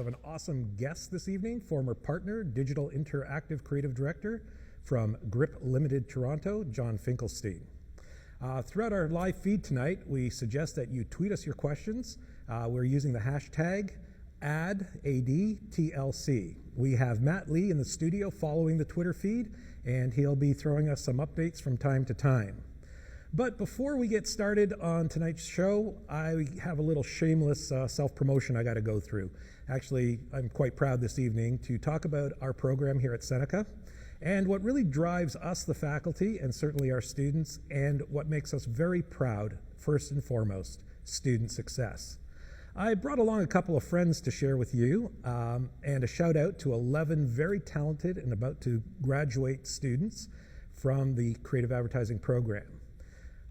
an awesome guest this evening, former partner, digital interactive creative director from Grip Limited Toronto, John Finkelstein. Throughout our live feed tonight, we suggest that you tweet us your questions. We're using the hashtag AdTLC. We have Matt Lee in the studio following the Twitter feed, and he'll be throwing us some updates from time to time. But before we get started on tonight's show, I have a little shameless self-promotion I got to go through. Actually, I'm quite proud this evening to talk about our program here at Seneca and what really drives us, the faculty, and certainly our students, and what makes us very proud, first and foremost, student success. I brought along a couple of friends to share with you, and a shout out to 11 very talented and about to graduate students from the Creative Advertising program.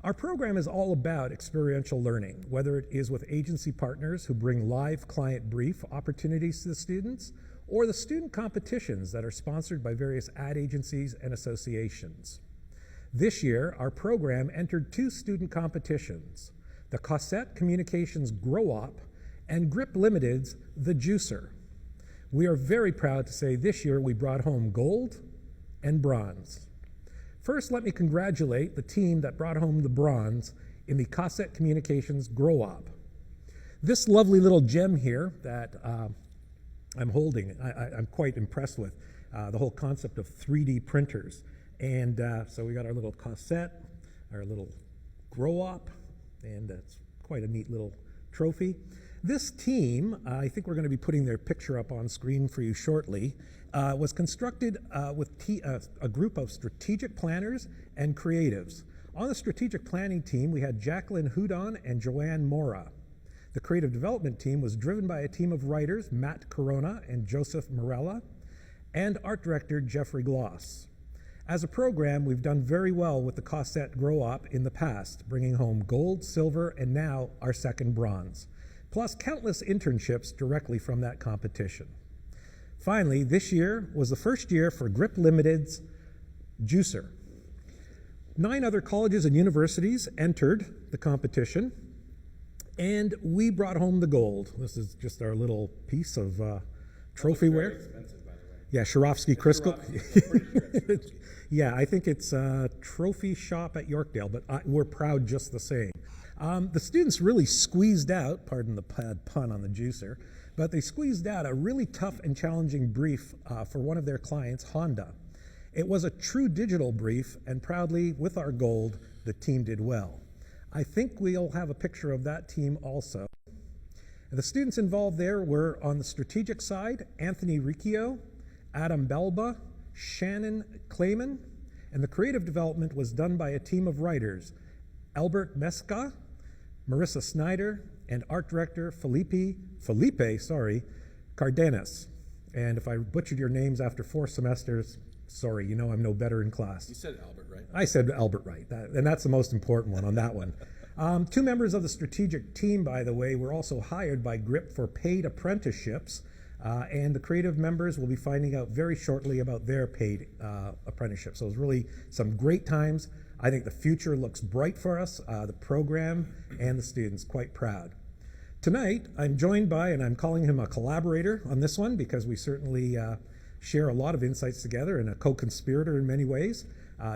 Our program is all about experiential learning, whether it is with agency partners who bring live client brief opportunities to the students, or the student competitions that are sponsored by various ad agencies and associations. This year, our program entered 2 student competitions, the Cossette Communications Grow-Op and Grip Limited's The Juicer. We are very proud to say this year we brought home gold and bronze. First, let me congratulate the team that brought home the bronze in the Cossette Communications Grow-Op. This lovely little gem here that I'm holding, I'm quite impressed with the whole concept of 3D printers. And so we got our little Cossette, our little Grow-Op, and that's quite a neat little trophy. This team, I think we're going to be putting their picture up on screen for you shortly, was constructed with a group of strategic planners and creatives. On the strategic planning team, we had Jacqueline Houdon and Joanne Mora. The creative development team was driven by a team of writers, Matt Corona and Joseph Morella, and art director Jeffrey Gloss. As a program, we've done very well with the Cossette Grow-Op in the past, bringing home gold, silver, and now our second bronze, plus countless internships directly from that competition. Finally, this year was the first year for Grip Limited's Juicer. 9 other colleges and universities entered the competition, and we brought home the gold. This is just our little piece of trophyware. Very expensive, by the way. Yeah, Swarovski crystal. Yeah, I think it's a trophy shop at Yorkdale, but we're proud just the same. The students really squeezed out, pardon the pun on the juicer, but they squeezed out a really tough and challenging brief for one of their clients, Honda. It was a true digital brief, and proudly, with our gold, the team did well. I think we'll have a picture of that team also. The students involved there were, on the strategic side, Anthony Riccio, Adam Belba, Shannon Clayman, and the creative development was done by a team of writers, Albert Mesca, Marissa Snyder, and art director Felipe Cardenas. And if I butchered your names after 4 semesters, sorry, you know I'm no better in class. You said Albert, right? I said Albert right, and that's the most important one on that one. 2 members of the strategic team, by the way, were also hired by Grip for paid apprenticeships, and the creative members will be finding out very shortly about their paid apprenticeships. So it was really some great times. I think the future looks bright for us, the program and the students, quite proud. Tonight, I'm joined by, and I'm calling him a collaborator on this one because we certainly share a lot of insights together and a co-conspirator in many ways,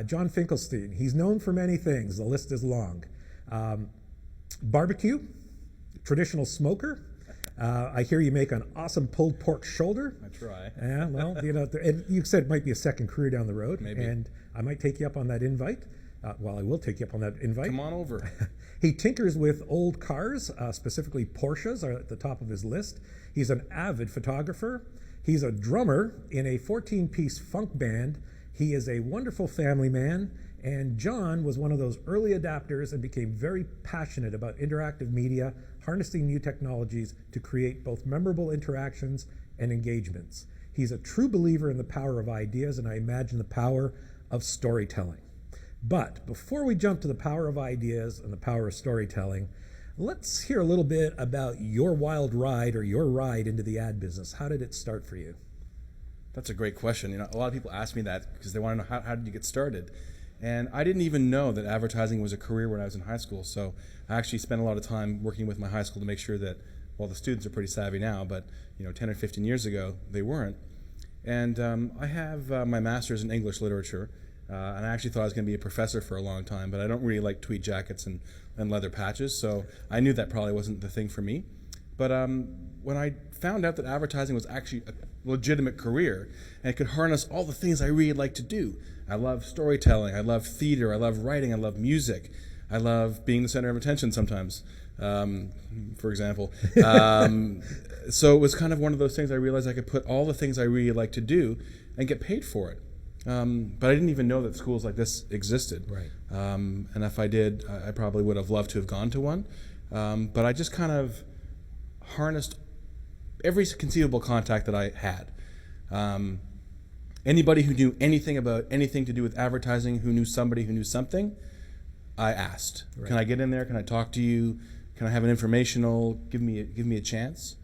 John Finkelstein. He's known for many things. The list is long. Barbecue, traditional smoker. I hear you make an awesome pulled pork shoulder. I try. Yeah, well, you know, and you said it might be a second career down the road. Maybe. And I might take you up on that invite. Well, I will take you up on that invite. Come on over. He tinkers with old cars, specifically Porsches are at the top of his list. He's an avid photographer. He's a drummer in a 14-piece funk band. He is a wonderful family man. And John was one of those early adapters and became very passionate about interactive media, harnessing new technologies to create both memorable interactions and engagements. He's a true believer in the power of ideas, and I imagine the power of storytelling. But before we jump to the power of ideas and the power of storytelling, let's hear a little bit about your wild ride or your ride into the ad business. How did it start for you? That's a great question. You know, a lot of people ask me that because they want to know how did you get started. And I didn't even know that advertising was a career when I was in high school. So I actually spent a lot of time working with my high school to make sure that well, the students are pretty savvy now, but 10 or 15 years ago, they weren't. And I have my master's in English literature, and I actually thought I was going to be a professor for a long time, but I don't really like tweed jackets and leather patches, so I knew that probably wasn't the thing for me. But when I found out that advertising was actually a legitimate career and it could harness all the things I really like to do, I love storytelling, I love theater, I love writing, I love music, I love being the center of attention sometimes, for example. So it was kind of one of those things I realized I could put all the things I really like to do and get paid for it. But I didn't even know that schools like this existed. Right. And if I did, I probably would have loved to have gone to one. But I just kind of harnessed every conceivable contact that I had. Anybody who knew anything about anything to do with advertising, who knew somebody who knew something, I asked. Right. Can I get in there? Can I talk to you? Can I have an informational? Give me a chance.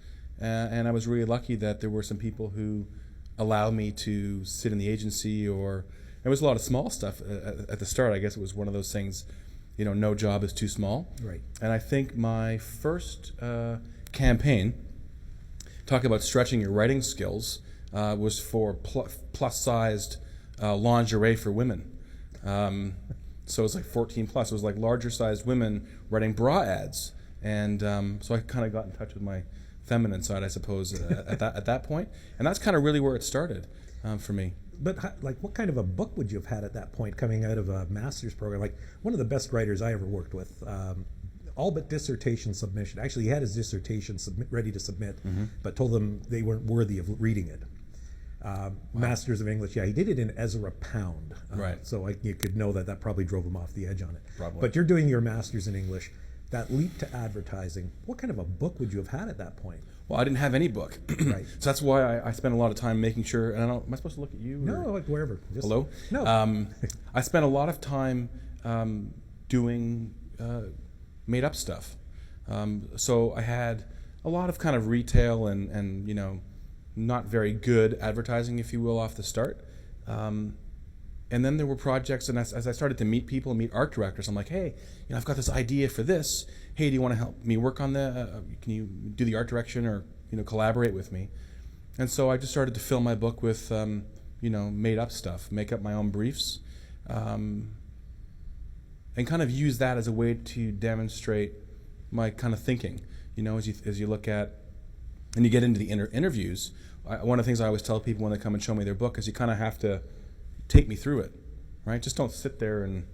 And I was really lucky that there were some people who allowed me to sit in the agency, or there was a lot of small stuff at the start. I guess it was one of those things, no job is too small. Right. And I think my first campaign, talk about stretching your writing skills, was for plus-sized lingerie for women. So it was like 14 plus. It was like larger-sized women writing bra ads, and so I kind of got in touch with my feminine side, I suppose, at that point, and that's kind of really where it started for me. But what kind of a book would you have had at that point, coming out of a master's program? Like, one of the best writers I ever worked with, all but dissertation submission. Actually, he had his dissertation ready to submit, but told them they weren't worthy of reading it. Wow. Masters of English, he did it in Ezra Pound. Right. So you could know that probably drove him off the edge on it. Probably. But you're doing your master's in English. That leap to advertising, what kind of a book would you have had at that point? Well, I didn't have any book. Right. So that's why I spent a lot of time making sure, and I don't, am I supposed to look at you? No, like wherever. Just, hello? No. I spent a lot of time doing made-up stuff. So I had a lot of kind of retail and not very good advertising, if you will, off the start. And then there were projects, and as I started to meet people, meet art directors, I'm like, hey, I've got this idea for this. Hey, do you want to help me work on the? Can you do the art direction, or collaborate with me? And so I just started to fill my book with made up stuff, make up my own briefs, and kind of use that as a way to demonstrate my kind of thinking. As you look at and you get into the interviews, one of the things I always tell people when they come and show me their book is you kind of have to take me through it, right? Just don't sit there and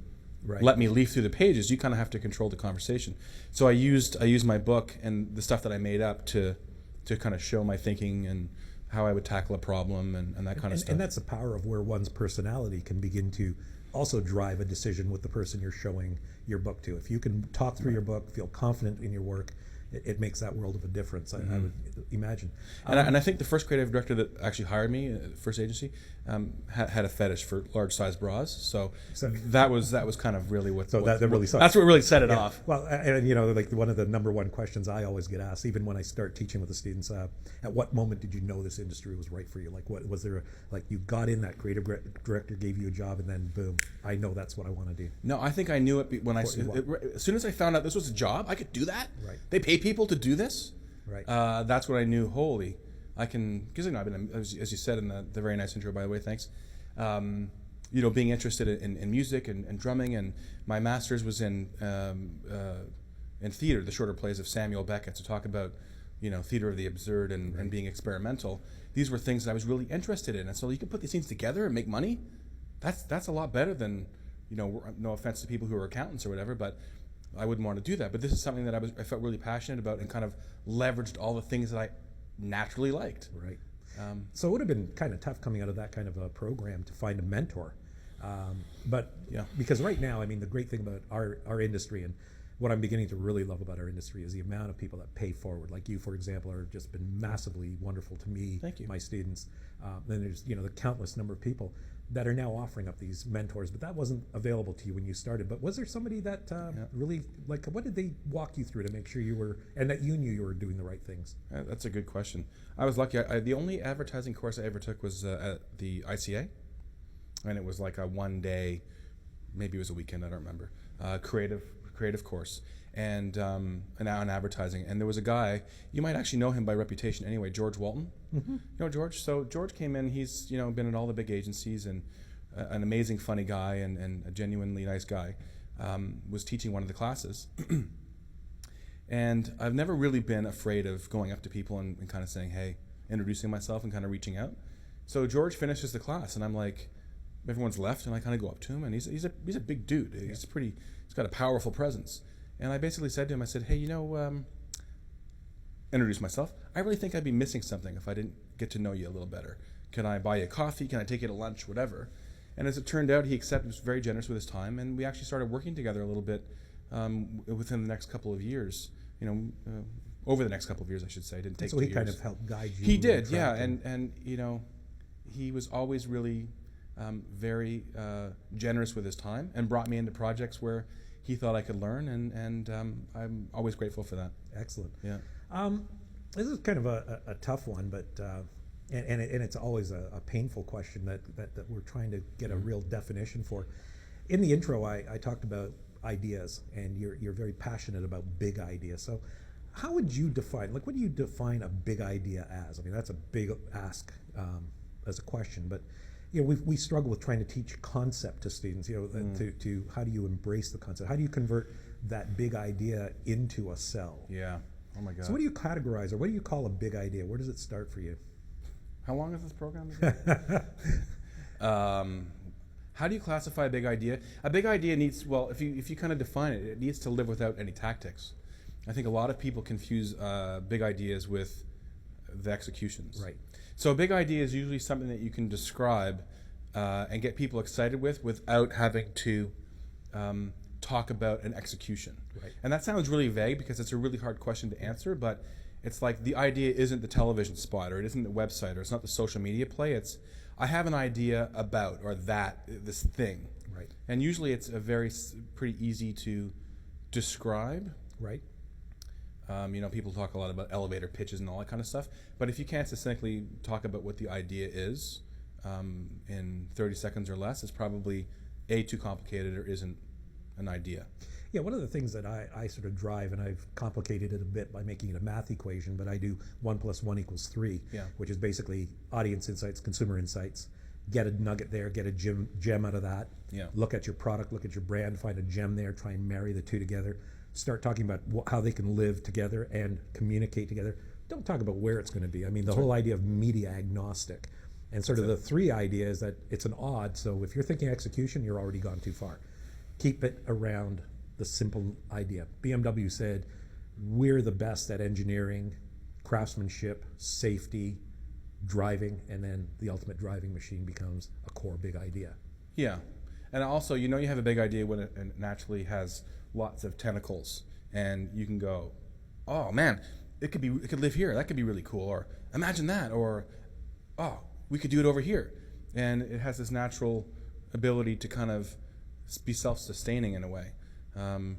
let me leaf through the pages. You kind of have to control the conversation. So I used my book and the stuff that I made up to kind of show my thinking and how I would tackle a problem and that kind of stuff. And that's the power of where one's personality can begin to also drive a decision with the person you're showing your book to. If you can talk through your book, feel confident in your work, it makes that world of a difference, I would imagine. And I think the first creative director that actually hired me, the first agency, had a fetish for large-sized bras. So that was kind of really what. So that really sucks. That's what really set it off. Well, and like one of the number one questions I always get asked, even when I start teaching with the students, at what moment did you know this industry was right for you? Like, what was there? You got in, that creative director gave you a job, and then boom, I know that's what I want to do. No, I think I knew it when as soon as I found out this was a job, I could do that. Right. They pay people to do this. Right. That's what I knew. Holy, I can, because I've been, as you said in the very nice intro, by the way, thanks. Being interested in music and drumming, and my master's was in theater, the shorter plays of Samuel Beckett, to talk about theater of the absurd and being experimental. These were things that I was really interested in, and so you can put these things together and make money. That's a lot better than no offense to people who are accountants or whatever, but I wouldn't want to do that. But this is something that I felt really passionate about and kind of leveraged all the things that I naturally liked. Right. So it would have been kind of tough coming out of that kind of a program to find a mentor. Because right now, I mean, the great thing about our industry, and what I'm beginning to really love about our industry, is the amount of people that pay forward. Like you, for example, are just been massively wonderful to me. Thank you. My students. Then there's the countless number of people that are now offering up these mentors, but that wasn't available to you when you started. But was there somebody that really, what did they walk you through to make sure you were, and that you knew you were doing the right things? That's a good question. I was lucky. The only advertising course I ever took was at the ICA, and it was like a one day, maybe it was a weekend, I don't remember, creative creative course, and now in advertising. And there was a guy, you might actually know him by reputation anyway, George Walton. Mm-hmm. You know George? So George came in, he's been at all the big agencies, and an amazing funny guy and a genuinely nice guy. Was teaching one of the classes. And I've never really been afraid of going up to people and kind of saying, hey, introducing myself and kind of reaching out. So George finishes the class, and I'm like, everyone's left, and I kind of go up to him, and he's a big dude. He's got a powerful presence. And I basically said to him, I said, hey, introduce myself. I really think I'd be missing something if I didn't get to know you a little better. Can I buy you a coffee? Can I take you to lunch? Whatever. And as it turned out, he accepted, was very generous with his time, and we actually started working together a little bit within the next couple of years. Over the next couple of years, I should say. It didn't take 2 years. So he kind of helped guide you. He did, yeah, and he was always really very generous with his time and brought me into projects where he thought I could learn, and I'm always grateful for that. Excellent. Yeah. This is kind of a tough one, but and it's always a painful question that we're trying to get a real definition for. In the intro, I talked about ideas, and you're very passionate about big ideas. So how would you define, what do you define a big idea as? I mean, that's a big ask as a question, but we struggle with trying to teach concept to students, to how do you embrace the concept? How do you convert that big idea into a sell? Yeah. Oh my God. So what do you categorize, or what do you call a big idea? Where does it start for you? How long is this program again? How do you classify a big idea? A big idea needs, well, if you kind of define it, it needs to live without any tactics. I think a lot of people confuse big ideas with the executions. Right. So a big idea is usually something that you can describe and get people excited with without having to talk about an execution. Right. And that sounds really vague because it's a really hard question to answer, but it's like the idea isn't the television spot, or it isn't the website, or it's not the social media play. It's, I have an idea about, or this thing. Right. And usually it's pretty easy to describe. Right. People talk a lot about elevator pitches and all that kind of stuff, but if you can't succinctly talk about what the idea is in 30 seconds or less, it's probably too complicated or isn't an idea. Yeah, one of the things that I sort of drive, and I've complicated it a bit by making it a math equation, but I do 1 + 1 = 3, which is basically audience insights, consumer insights. Get a nugget there, get a gem out of that. Yeah. Look at your product, look at your brand, find a gem there, try and marry the two together. Start talking about how they can live together and communicate together. Don't talk about where it's going to be. I mean, the whole idea of media agnostic. And sort of the 3 idea is that it's an odd, so if you're thinking execution, you're already gone too far. Keep it around the simple idea. BMW said, we're the best at engineering, craftsmanship, safety, driving, and then the ultimate driving machine becomes a core big idea. Yeah. And also, you have a big idea when it naturally has lots of tentacles, and you can go, oh man, it could live here. That could be really cool. Or imagine that. Or, oh, we could do it over here. And it has this natural ability to kind of be self-sustaining in a way. Do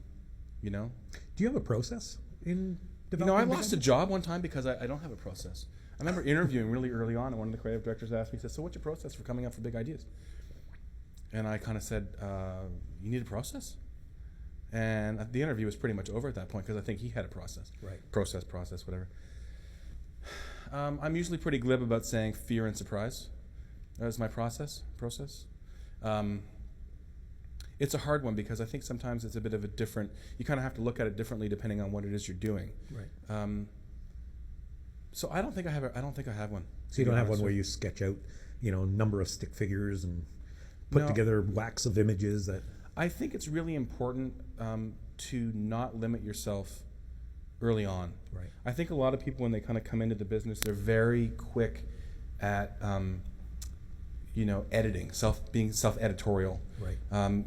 you have a process in developing? I lost a job one time because I don't have a process. I remember interviewing really early on, and one of the creative directors asked me, he said, so what's your process for coming up with big ideas? And I kind of said, you need a process? And the interview was pretty much over at that point because I think he had a process. Right. Process, whatever. I'm usually pretty glib about saying fear and surprise as my process. It's a hard one because I think sometimes it's a bit of a different, you kind of have to look at it differently depending on what it is you're doing. Right. So I don't think I have one. So you don't have one where you sketch out, number of stick figures and put together wax of images that. I think it's really important to not limit yourself early on. Right. I think a lot of people, when they kind of come into the business, they're very quick at editing, being self-editorial. Right.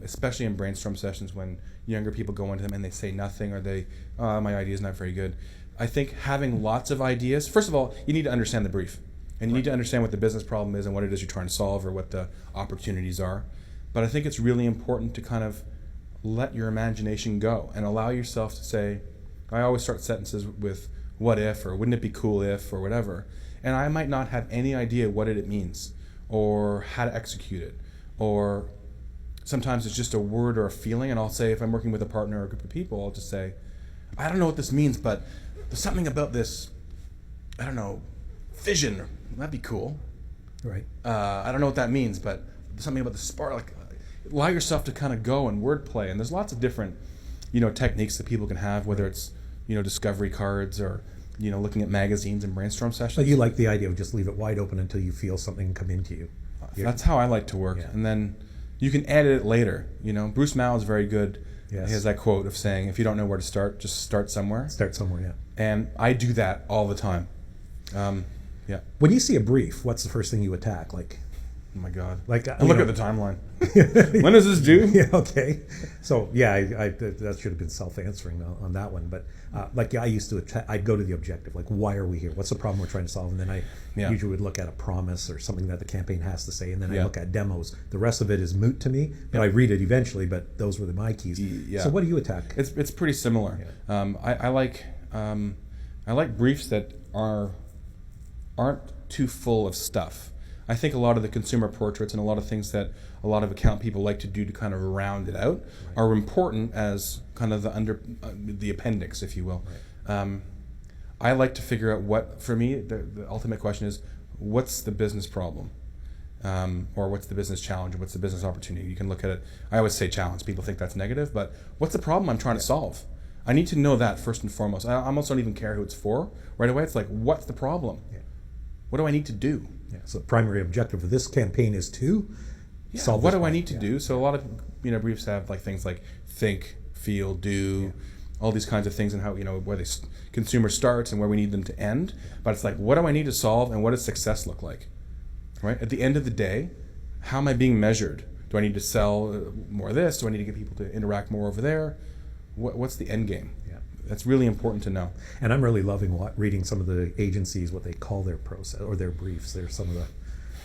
Especially in brainstorm sessions when younger people go into them and they say nothing, or my idea is not very good. I think having lots of ideas, first of all, you need to understand the brief. And you need to understand what the business problem is and what it is you're trying to solve, or what the opportunities are. But I think it's really important to kind of let your imagination go and allow yourself to say, I always start sentences with what if, or wouldn't it be cool if, or whatever. And I might not have any idea what it means or how to execute it. sometimes it's just a word or a feeling, and I'll say, if I'm working with a partner or a group of people, I'll just say, I don't know what this means, but there's something about this, I don't know, vision. That'd be cool. Right. I don't know what that means, but there's something about the spark. Like, allow yourself to kind of go and wordplay. And there's lots of different, techniques that people can have, whether it's, discovery cards or, looking at magazines and brainstorm sessions. But you like the idea of just leave it wide open until you feel something come into you. That's how I like to work. Yeah. And then you can edit it later. Bruce Mao is very good. Yes. He has that quote of saying, if you don't know where to start, just start somewhere. Start somewhere, yeah. And I do that all the time. Yeah. When you see a brief, what's the first thing you attack? Like, oh my God. Like, I look at the timeline. When is this due? Yeah, okay. So, yeah, I that should have been self-answering on that one. But, I used to, I'd go to the objective. Like, why are we here? What's the problem we're trying to solve? And then I usually would look at a promise or something that the campaign has to say. And then I look at demos. The rest of it is moot to me. But I read it eventually, but those were my keys. Yeah. So what do you attack? It's pretty similar. Yeah. I like briefs that aren't too full of stuff. I think a lot of the consumer portraits and a lot of things that a lot of account people like to do to kind of round it out are important as kind of the appendix, if you will. Right. I like to figure out what, for me, the ultimate question is, what's the business problem? Or what's the business challenge, or what's the business opportunity? You can look at it. I always say challenge. People think that's negative, but what's the problem I'm trying to solve? I need to know that first and foremost. I almost don't even care who it's for right away. It's like, what's the problem? Yeah. What do I need to do? Yeah. So the primary objective of this campaign is to solve. What do I need to do? So a lot of briefs have like things like think, feel, do, all these kinds of things, and how where the consumer starts and where we need them to end. But it's like, what do I need to solve, and what does success look like? Right? At the end of the day, how am I being measured? Do I need to sell more of this? Do I need to get people to interact more over there? What's the end game? Yeah. That's really important to know. And I'm really loving reading some of the agencies, what they call their process or their briefs. There's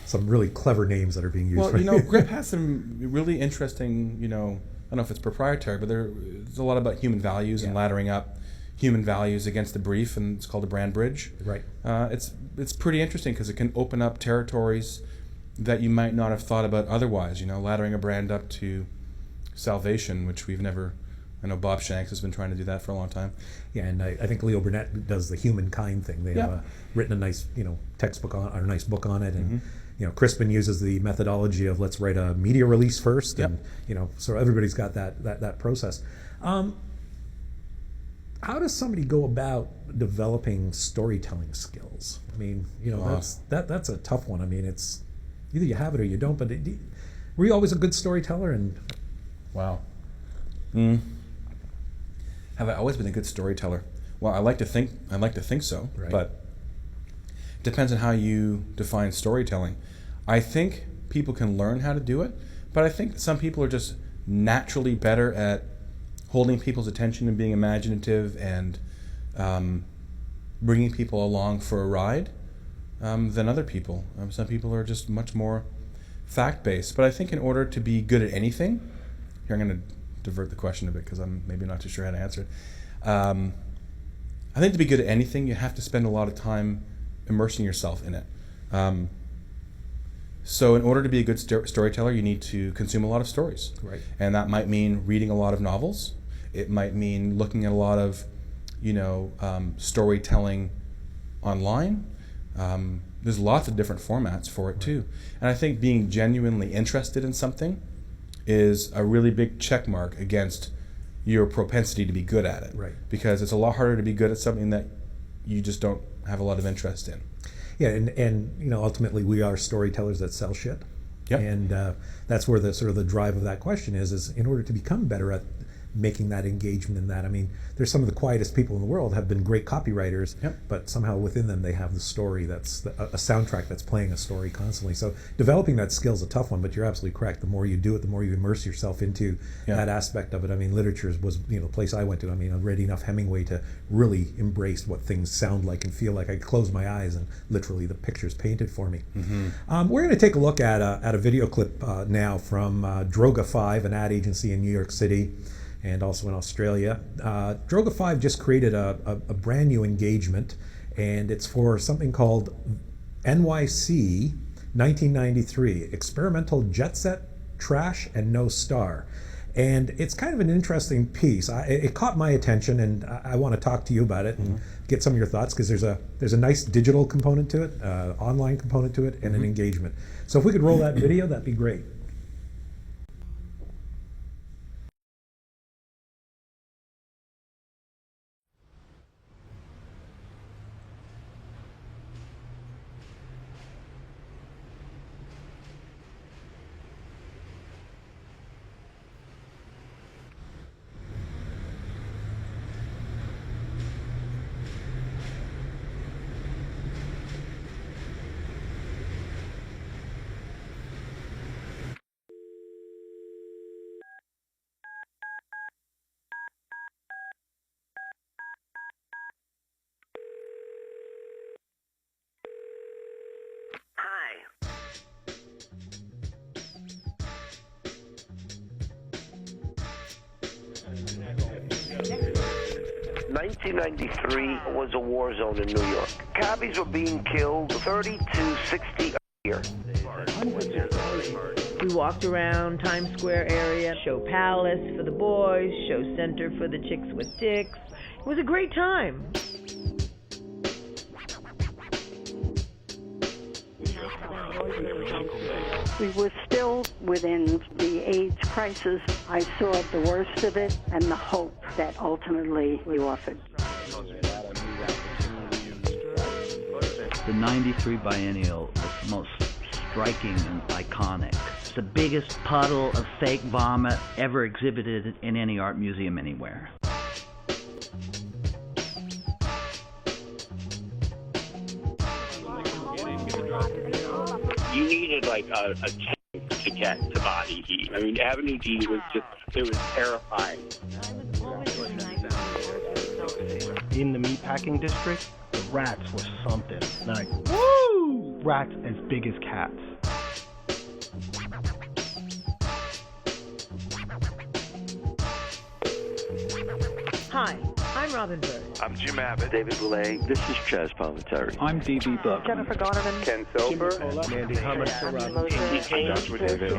some really clever names that are being used. Well, GRIP has some really interesting, I don't know if it's proprietary, but there's a lot about human values and laddering up human values against the brief, and it's called a brand bridge. Right. It's pretty interesting because it can open up territories that you might not have thought about otherwise. Laddering a brand up to salvation, which we've never. I know Bob Shanks has been trying to do that for a long time. Yeah, and I think Leo Burnett does the humankind thing. They have written a nice, textbook on, or a nice book on it, and Crispin uses the methodology of let's write a media release first, and so everybody's got that process. How does somebody go about developing storytelling skills? I mean, that's a tough one. I mean, it's either you have it or you don't. But were you always a good storyteller? And wow. Have I always been a good storyteller? Well, I like to think so, but it depends on how you define storytelling. I think people can learn how to do it, but I think some people are just naturally better at holding people's attention and being imaginative and bringing people along for a ride than other people. Some people are just much more fact-based. But I think in order to be good at anything, here I'm going to divert the question a bit because I'm maybe not too sure how to answer it. I think to be good at anything, you have to spend a lot of time immersing yourself in it. So in order to be a good storyteller, you need to consume a lot of stories. Right. And that might mean reading a lot of novels. It might mean looking at a lot of, storytelling online. There's lots of different formats for it too. And I think being genuinely interested in something is a really big check mark against your propensity to be good at it. Right. Because it's a lot harder to be good at something that you just don't have a lot of interest in. Yeah, and ultimately we are storytellers that sell shit. Yep. And that's where the sort of the drive of that question is in order to become better at making that engagement in that. I mean, there's some of the quietest people in the world have been great copywriters, but somehow within them they have the story that's a soundtrack that's playing a story constantly. So developing that skill is a tough one, but you're absolutely correct. The more you do it, the more you immerse yourself into that aspect of it. I mean, literature was the place I went to. I mean, I read enough Hemingway to really embrace what things sound like and feel like. I could close my eyes and literally the picture's painted for me. Mm-hmm. We're going to take a look at a video clip now from Droga 5, an ad agency in New York City and also in Australia. Droga 5 just created a brand new engagement, and it's for something called NYC 1993, Experimental Jet Set Trash and No Star. And it's kind of an interesting piece. It caught my attention, and I want to talk to you about it and get some of your thoughts, because there's a nice digital component to it, online component to it, and an engagement. So if we could roll that video, that'd be great. Hi. 1993 was a war zone in New York. Cabbies were being killed 30 to 60 a year. We walked around Times Square area, Show Palace for the boys, Show Center for the chicks with dicks. It was a great time. We were still within the AIDS crisis. I saw the worst of it and the hope that ultimately we offered. The 93 biennial was most striking and iconic. It's the biggest puddle of fake vomit ever exhibited in any art museum anywhere. You needed like a tank to get to body heat. I mean, Avenue D was just, it was terrifying. In the meatpacking district, the rats were something. Like, woo! Rats as big as cats. Hi, I'm Robin Bird. I'm Jim Abbott. David Boulay. This is Chaz Palminteri. I'm D.B. Buck. Jennifer Garnerman. Ken Soper. Mandy Hummer. Joshua David. I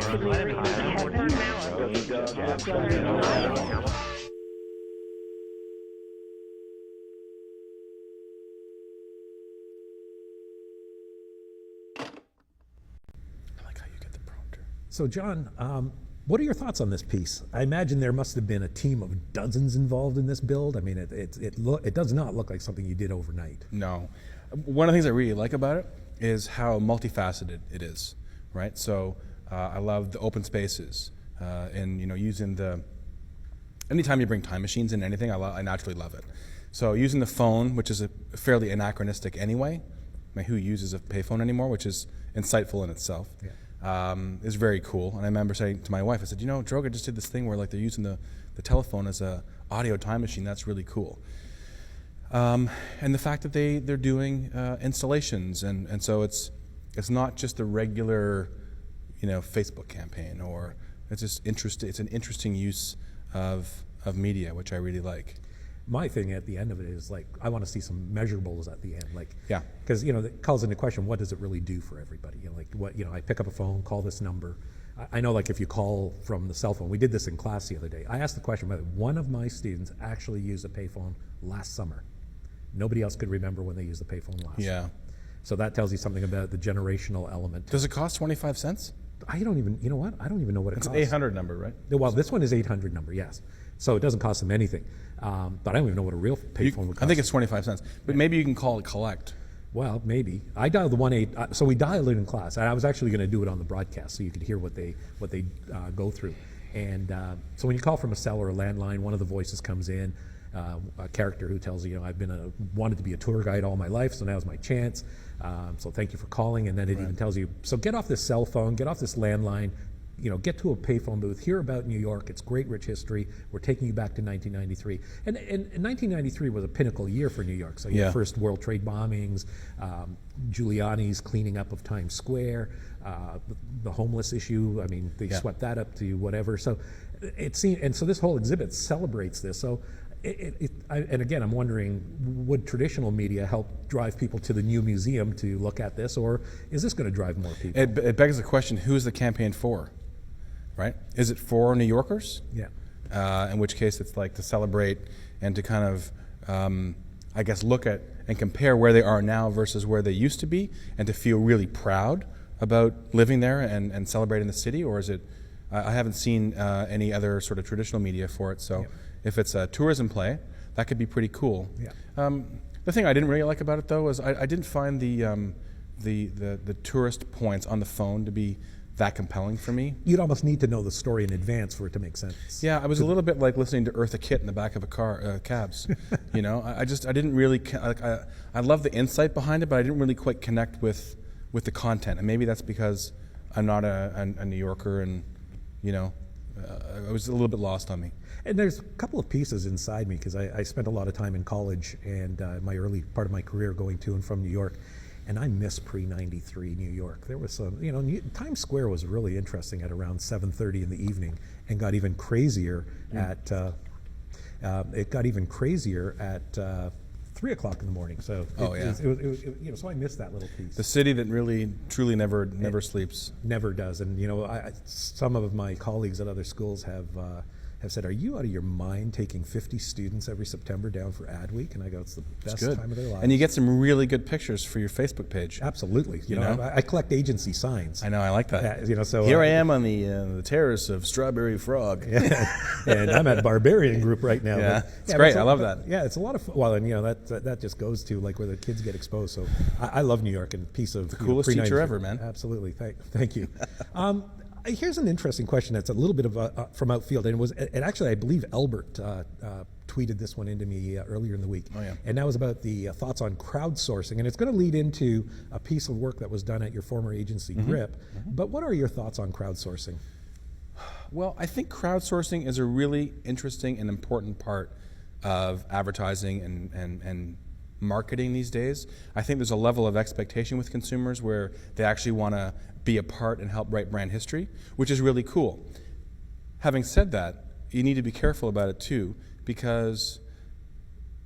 like how you get the prompter. So John, what are your thoughts on this piece? I imagine there must have been a team of dozens involved in this build. I mean, it does not look like something you did overnight. No. One of the things I really like about it is how multifaceted it is, right? So I love the open spaces and, you know, using anytime you bring time machines in anything, I naturally love it. So using the phone, which is a fairly anachronistic anyway, who uses a payphone anymore, which is insightful in itself. Yeah. Is very cool. And I remember saying to my wife, I said, you know, Droga just did this thing where like they're using the telephone as a audio time machine. That's really cool. And the fact that they're doing installations, and so it's not just the regular, you know, Facebook campaign, or it's just interesting. It's an interesting use of media, which I really like. My thing at the end of it is like, I want to see some measurables at the end, like, yeah, because, you know, it calls into question, what does it really do for everybody? You know, like, what, you know, I pick up a phone, call this number. I know, like, if you call from the cell phone, we did this in class the other day. I asked the question whether one of my students actually used a payphone last summer. Nobody else could remember when they used the payphone last. Yeah. So that tells you something about the generational element. Does it cost 25 cents? I don't even, you know what? I don't even know what it costs. It's an 800 number, right? Well, this one is 800 number, yes. So it doesn't cost them anything. But I don't even know what a real payphone would cost. I think it's 25 cents. But maybe you can call it collect. Well, maybe. I dialed the 1-8, so we dialed it in class. I was actually going to do it on the broadcast so you could hear what they go through. And so when you call from a cell or a landline, one of the voices comes in, a character who tells you, I've wanted to be a tour guide all my life, so now's my chance. So thank you for calling. And then it even tells you, so get off this cell phone, get off this landline, you know, get to a payphone booth, hear about New York, it's great rich history, we're taking you back to 1993. And 1993 was a pinnacle year for New York. So you had first World Trade bombings, Giuliani's cleaning up of Times Square, the homeless issue, I mean, they swept that up to whatever. So it seemed, and so this whole exhibit celebrates this. So and again, I'm wondering, would traditional media help drive people to the new museum to look at this, or is this going to drive more people? It begs the question, who is the campaign for? right? Is it for New Yorkers? Yeah. In which case it's like to celebrate and to kind of, I guess, look at and compare where they are now versus where they used to be, and to feel really proud about living there and celebrating the city? Or is it, I haven't seen any other sort of traditional media for it, so if it's a tourism play, that could be pretty cool. Yeah. The thing I didn't really like about it, though, is I didn't find the tourist points on the phone to be that compelling for me. You'd almost need to know the story in advance for it to make sense. Yeah, I was a little bit like listening to Eartha Kitt in the back of a car, cabs. You know, I didn't really, I love the insight behind it, but I didn't really quite connect with the content. And maybe that's because I'm not a New Yorker, and, you know, it was a little bit lost on me. And there's a couple of pieces inside me, because I spent a lot of time in college and my early part of my career going to and from New York. And I miss pre-93 New York. There was some, you know, Times Square was really interesting at around 7:30 in the evening, and got even crazier at, it got even crazier at 3 o'clock in the morning. So you know, so I missed that little piece. The city that really, truly never sleeps. Never does. And, you know, some of my colleagues at other schools have said, "Are you out of your mind taking 50 students every September down for Ad Week?" And I go, "It's the best time of their lives." And you get some really good pictures for your Facebook page. Absolutely. You know? I collect agency signs. I know, I like that. Yeah, you know, so here I am on the terrace of Strawberry Frog. And I'm at Barbarian Group right now. Yeah, but, it's great. I love that. Yeah, it's a lot of fun. Well, and, you know, that just goes to like where the kids get exposed. So I love New York, and piece of the coolest teacher ever, man. Absolutely. Thank you. Here's an interesting question that's a little bit of from outfield, and actually I believe Albert tweeted this one into me earlier in the week. Oh, yeah. And that was about the thoughts on crowdsourcing, and it's going to lead into a piece of work that was done at your former agency, Grip. But what are your thoughts on crowdsourcing? Well, I think crowdsourcing is a really interesting and important part of advertising and marketing these days. I think there's a level of expectation with consumers where they actually want to be a part and help write brand history, which is really cool. Having said that, you need to be careful about it too, because,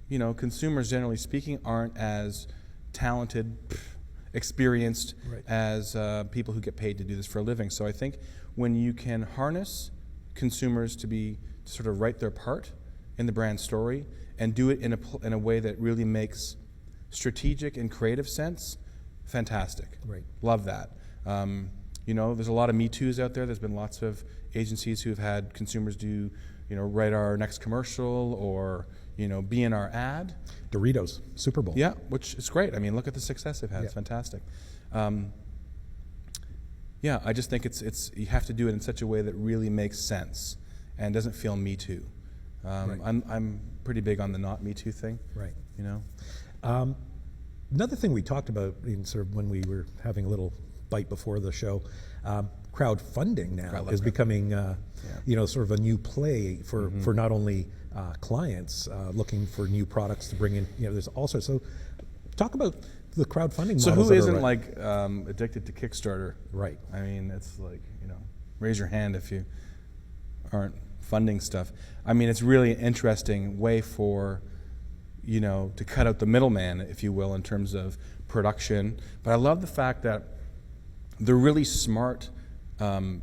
you know, consumers, generally speaking, aren't as talented, experienced as people who get paid to do this for a living. So I think when you can harness consumers to sort of write their part in the brand story and do it in a way that really makes strategic and creative sense, fantastic. Right. Love that. You know, there's a lot of Me Too's out there. There's been lots of agencies who've had consumers do, you know, write our next commercial, or, you know, be in our ad. Doritos, Super Bowl. Yeah, which is great. I mean, look at the success they've had. Yeah. It's fantastic. Yeah, I just think it's you have to do it in such a way that really makes sense and doesn't feel Me Too. Right. I'm pretty big on the not Me Too thing. Right. You know. Another thing we talked about in sort of when we were having a little bite before the show, crowdfunding now is becoming, you know, sort of a new play for not only clients looking for new products to bring in. You know, there's also, so talk about the crowdfunding. So models who that isn't are like addicted to Kickstarter? Right. I mean, it's like, you know, raise your hand if you aren't funding stuff. I mean, it's really an interesting way for, you know, to cut out the middleman, if you will, in terms of production. But I love the fact that the really smart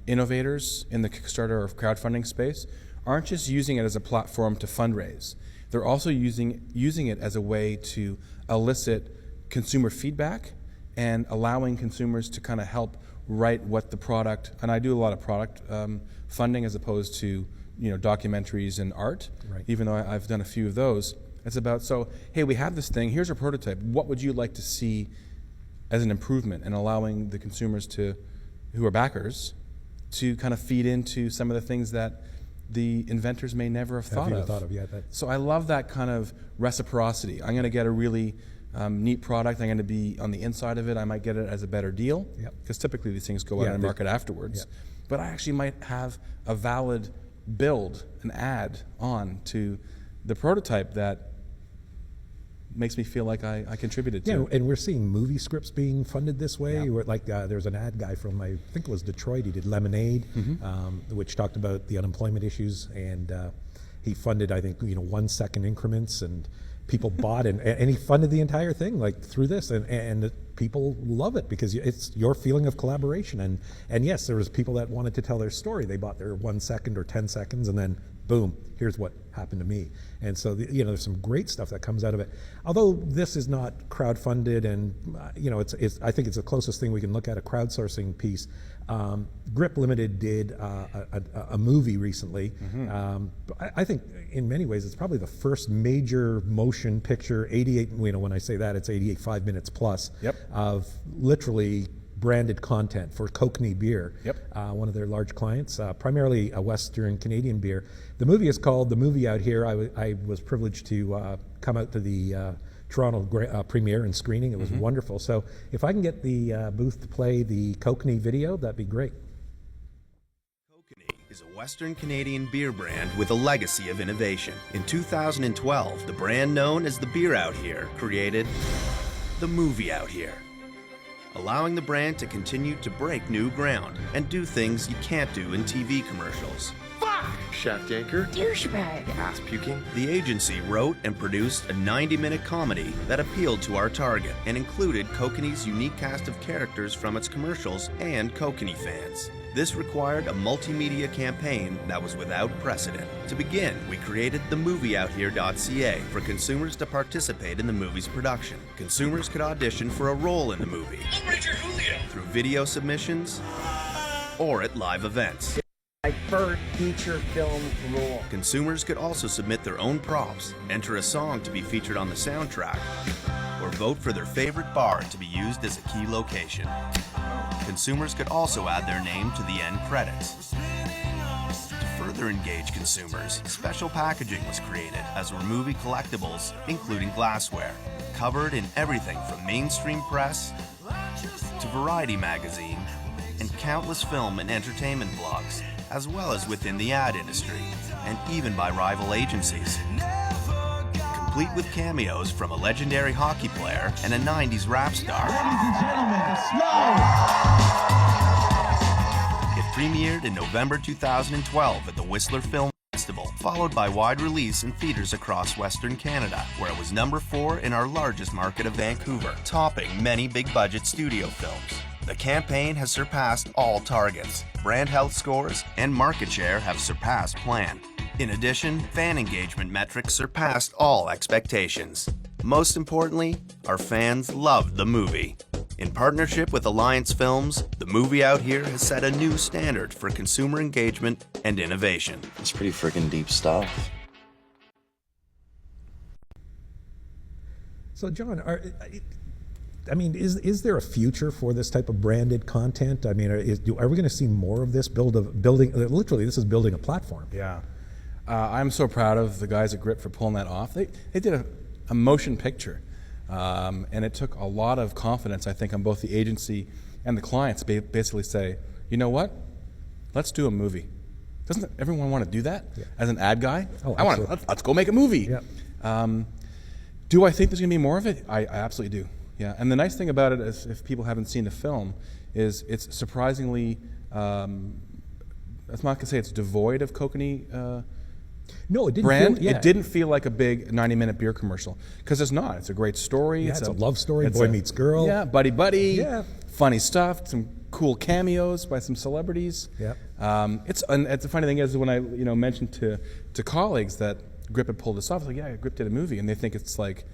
innovators in the Kickstarter or crowdfunding space aren't just using it as a platform to fundraise. They're also using it as a way to elicit consumer feedback and allowing consumers to kind of help write what the product, and I do a lot of product funding as opposed to, you know, documentaries and art, even though I've done a few of those. It's about, so, hey, we have this thing, here's a prototype, what would you like to see as an improvement, and allowing the consumers who are backers to kind of feed into some of the things that the inventors may never have thought of. So I love that kind of reciprocity. I'm going to get a really neat product, I'm going to be on the inside of it, I might get it as a better deal, because typically these things go out and market afterwards. But I actually might have a valid build, an add on to the prototype that makes me feel like I contributed to. Yeah, and we're seeing movie scripts being funded this way. Where, like there's an ad guy from, I think it was Detroit, he did Lemonade, which talked about the unemployment issues, and he funded, I think, 1 second increments, and people bought, and he funded the entire thing like through this, and people love it because it's your feeling of collaboration. And yes, there was people that wanted to tell their story. They bought their 1 second or 10 seconds, and then boom, here's what happened to me. And so, there's some great stuff that comes out of it. Although this is not crowdfunded, and I think it's the closest thing we can look at a crowdsourcing piece. Grip Limited did a movie recently. I think in many ways it's probably the first major motion picture, 88, when I say that, it's 85 minutes plus of literally branded content for Kokanee beer, one of their large clients, primarily a Western Canadian beer. The movie is called The Movie Out Here. I was privileged to come out to the Toronto premiere and screening. It was wonderful. So if I can get the booth to play the Kokanee video, that'd be great. Kokanee is a Western Canadian beer brand with a legacy of innovation. In 2012, the brand known as The Beer Out Here created The Movie Out Here, allowing the brand to continue to break new ground and do things you can't do in TV commercials. Shaft anchor. Douchebag. Ass puking. The agency wrote and produced a 90-minute comedy that appealed to our target and included Kokanee's unique cast of characters from its commercials and Kokanee fans. This required a multimedia campaign that was without precedent. To begin, we created the movieouthere.ca for consumers to participate in the movie's production. Consumers could audition for a role in the movie through video submissions or at live events. My first feature film role. Consumers could also submit their own props, enter a song to be featured on the soundtrack, or vote for their favorite bar to be used as a key location. Consumers could also add their name to the end credits. To further engage consumers, special packaging was created, as were movie collectibles, including glassware, covered in everything from mainstream press to Variety magazine and countless film and entertainment blogs, as well as within the ad industry, and even by rival agencies. Complete with cameos from a legendary hockey player and a 90s rap star. Ladies and gentlemen, slow! It premiered in November 2012 at the Whistler Film Festival, followed by wide release in theaters across Western Canada, where it was number 4 in our largest market of Vancouver, topping many big-budget studio films. The campaign has surpassed all targets. Brand health scores and market share have surpassed plan. In addition, fan engagement metrics surpassed all expectations. Most importantly, our fans loved the movie. In partnership with Alliance Films, The Movie Out Here has set a new standard for consumer engagement and innovation. It's pretty freaking deep stuff. So, John, is there a future for this type of branded content? I mean, are we going to see more of this building? Literally, this is building a platform. Yeah, I'm so proud of the guys at Grip for pulling that off. They did a motion picture, and it took a lot of confidence, I think, on both the agency and the clients to basically say, you know what, let's do a movie. Doesn't everyone want to do that? Yeah. As an ad guy, let's go make a movie. Yeah. Do I think there's going to be more of it? I absolutely do. Yeah, and the nice thing about it is, if people haven't seen the film, is it's surprisingly, I'm not going to say it's devoid of Kokanee no, it didn't brand. Feel, yeah. It didn't feel like a big 90-minute beer commercial, because it's not. It's a great story. Yeah, it's a love story, boy meets girl. Yeah, buddy, funny stuff, some cool cameos by some celebrities. Yeah. It's the funny thing is, when I mentioned to colleagues that Grip had pulled this off, like, yeah, Grip did a movie, and they think it's like,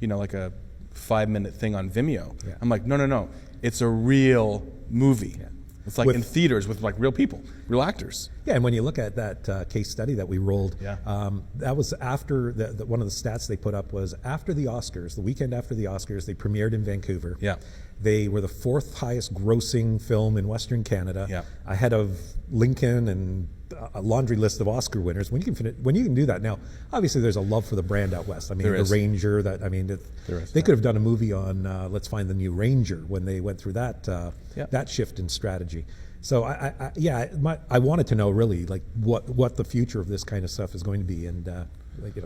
like a 5-minute thing on Vimeo. Yeah. I'm like, no, it's a real movie. Yeah. It's like in theaters with like real people, real actors. Yeah, and when you look at that case study that we rolled, that was after one of the stats they put up was after the Oscars, the weekend after the Oscars, they premiered in Vancouver. Yeah. They were the 4th highest grossing film in Western Canada, ahead of Lincoln and a laundry list of Oscar winners. When you can do that now, obviously there's a love for the brand out west. I mean, the Ranger. They could have done a movie on Let's Find the New Ranger when they went through that shift in strategy. So I wanted to know really like what the future of this kind of stuff is going to be. And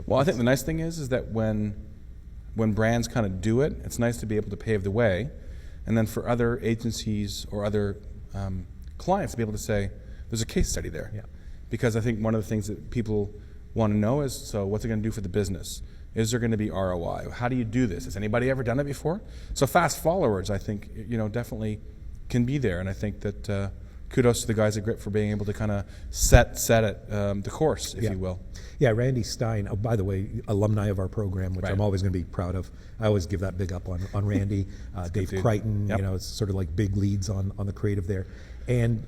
well, I think the nice thing is that when brands kind of do it, it's nice to be able to pave the way, and then for other agencies or other clients to be able to say, there's a case study there. Yeah. Because I think one of the things that people want to know is, so what's it going to do for the business? Is there going to be ROI? How do you do this? Has anybody ever done it before? So fast followers, I think, definitely can be there. And I think that kudos to the guys at Grip for being able to kind of set it, the course, if you will. Yeah, Randy Stein, by the way, alumni of our program, which Right. I'm always going to be proud of. I always give that big up on Randy. Dave Crichton, Yep. it's sort of like big leads on the creative there. And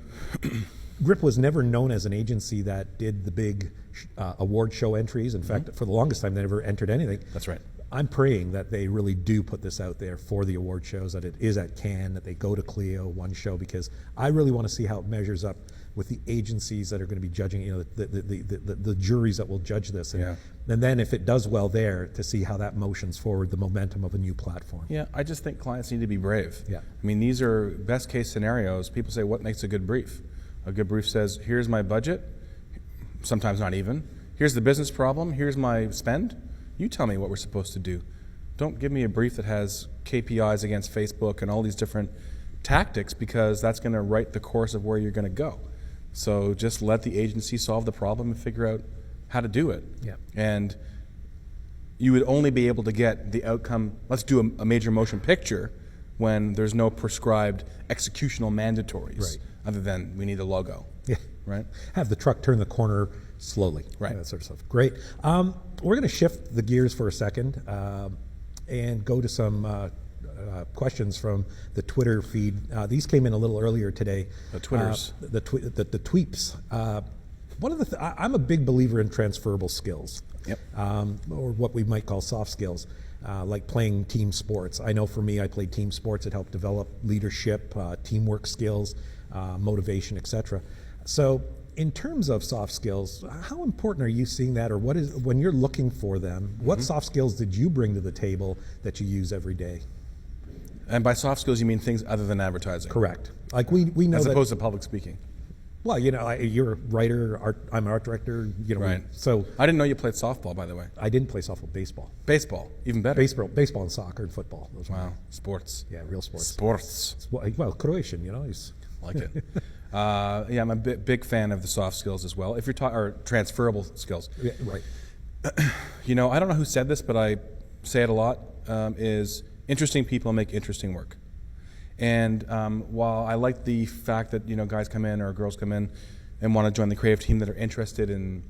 Grip was never known as an agency that did the big award show entries. In fact, for the longest time, they never entered anything. That's right. I'm praying that they really do put this out there for the award shows, that it is at Cannes, that they go to Clio, one show, because I really want to see how it measures up with the agencies that are going to be judging, the juries that will judge this. And, and then if it does well there, to see how that motions forward the momentum of a new platform. Yeah, I just think clients need to be brave. Yeah. I mean, these are best case scenarios. People say, what makes a good brief? A good brief says, here's my budget, sometimes not even. Here's the business problem, here's my spend. You tell me what we're supposed to do. Don't give me a brief that has KPIs against Facebook and all these different tactics, because that's going to write the course of where you're going to go. So just let the agency solve the problem and figure out how to do it. Yeah. And you would only be able to get the outcome, let's do a major motion picture, when there's no prescribed executional mandatories, Right. other than we need a logo. Yeah. Right? Have the truck turn the corner slowly. Right. That sort of stuff. Great. We're going to shift the gears for a second and go to some questions from the Twitter feed. These came in a little earlier today. The Twitters. The tweeps. One of I'm a big believer in transferable skills. Yep. Or what we might call soft skills. Like playing team sports. I know for me, I played team sports. It helped develop leadership, teamwork skills, motivation, etc. So in terms of soft skills, how important are you seeing that, or what is, when you're looking for them, what soft skills did you bring to the table that you use every day? And by soft skills, you mean things other than advertising? Correct. Like we know as that, opposed to public speaking. Well, you're a writer, I'm an art director, Right. So I didn't know you played softball, by the way. I didn't play softball, baseball. Baseball, even better. Baseball and soccer and football. Those Wow, sports. Yeah, real sports. Sports. Well, Croatian, he's Like it. Yeah, I'm a big fan of the soft skills as well. If you're or transferable skills. Yeah, right. I don't know who said this, but I say it a lot, is interesting people make interesting work. And while I like the fact that, guys come in or girls come in and want to join the creative team that are interested in,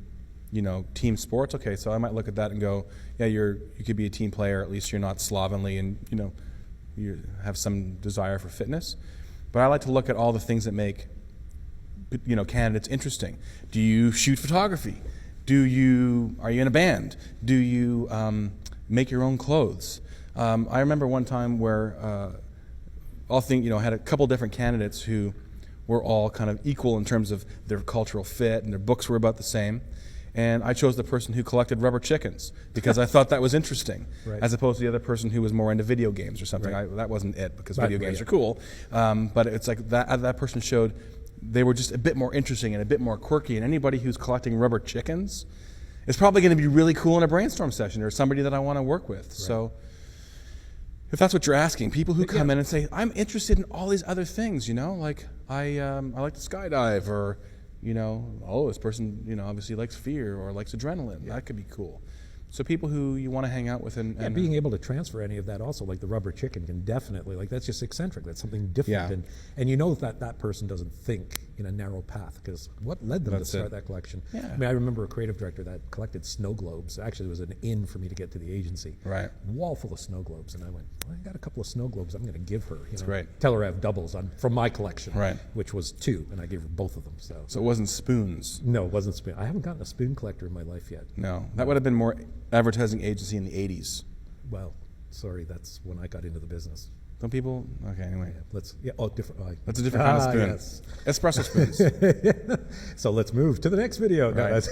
team sports, okay, so I might look at that and go, yeah, you could be a team player, at least you're not slovenly and, you have some desire for fitness. But I like to look at all the things that make, candidates interesting. Do you shoot photography? Are you in a band? Do you make your own clothes? I remember one time where had a couple different candidates who were all kind of equal in terms of their cultural fit, and their books were about the same. And I chose the person who collected rubber chickens because I thought that was interesting, Right. as opposed to the other person who was more into video games or something. Right. That wasn't it, because But- video games yeah. are cool. But it's like that person showed they were just a bit more interesting and a bit more quirky. And anybody who's collecting rubber chickens is probably going to be really cool in a brainstorm session, or somebody that I want to work with. Right. So if that's what you're asking, people who come in and say, I'm interested in all these other things, like I like to skydive, or this person, obviously likes fear or likes adrenaline. That could be cool. So people who you want to hang out with and being able to transfer any of that also, like the rubber chicken can definitely, that's just eccentric. That's something different. Yeah. And that person doesn't think in a narrow path, because what led them to start that collection? Yeah. I mean, I remember a creative director that collected snow globes. Actually, it was an in for me to get to the agency. Right. Wall full of snow globes. And I went, I got a couple of snow globes I'm going to give her. That's great. Tell her I have doubles from my collection. Right. Which was 2, and I gave her both of them. So it wasn't spoons. No, it wasn't spoon. I haven't gotten a spoon collector in my life yet. No, that would have been more advertising agency in the 80s. Well, sorry, that's when I got into the business. Don't people? Okay, anyway. Different. That's a different kind of spoon. Yes. Espresso spoons. So let's move to the next video. Right.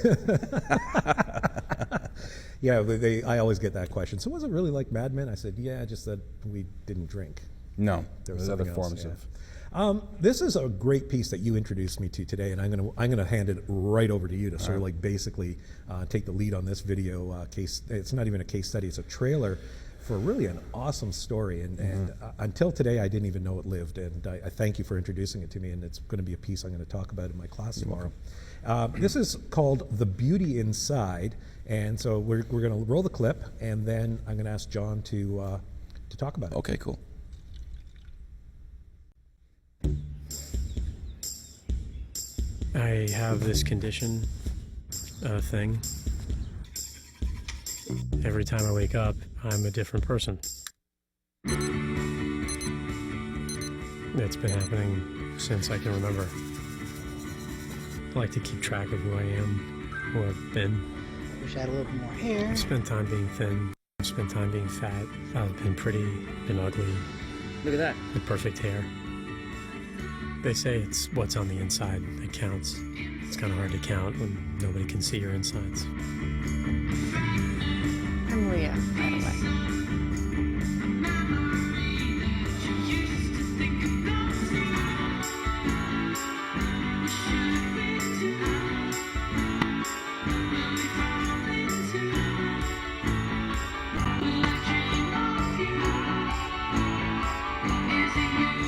Yeah, I always get that question. So was it really like Mad Men? I said, yeah, just that we didn't drink. No, there was other something forms else, of. This is a great piece that you introduced me to today, and I'm gonna hand it right over to you to sort of like basically take the lead on this video case. It's not even a case study; it's a trailer for really an awesome story. And until today, I didn't even know it lived. And I thank you for introducing it to me. And it's going to be a piece I'm going to talk about in my class tomorrow. This is called "The Beauty Inside," And so we're going to roll the clip, and then I'm going to ask John to talk about it. Okay, cool. I have this condition thing. Every time I wake up, I'm a different person. It's been happening since I can remember. I like to keep track of who I am, who I've been. Wish I had a little bit more hair. I've spent time being thin. I've spent time being fat. I've been pretty, been ugly. Look at that. With perfect hair. They say it's what's on the inside that counts. It's kind of hard to count when nobody can see your insides. I'm Leah, by the way.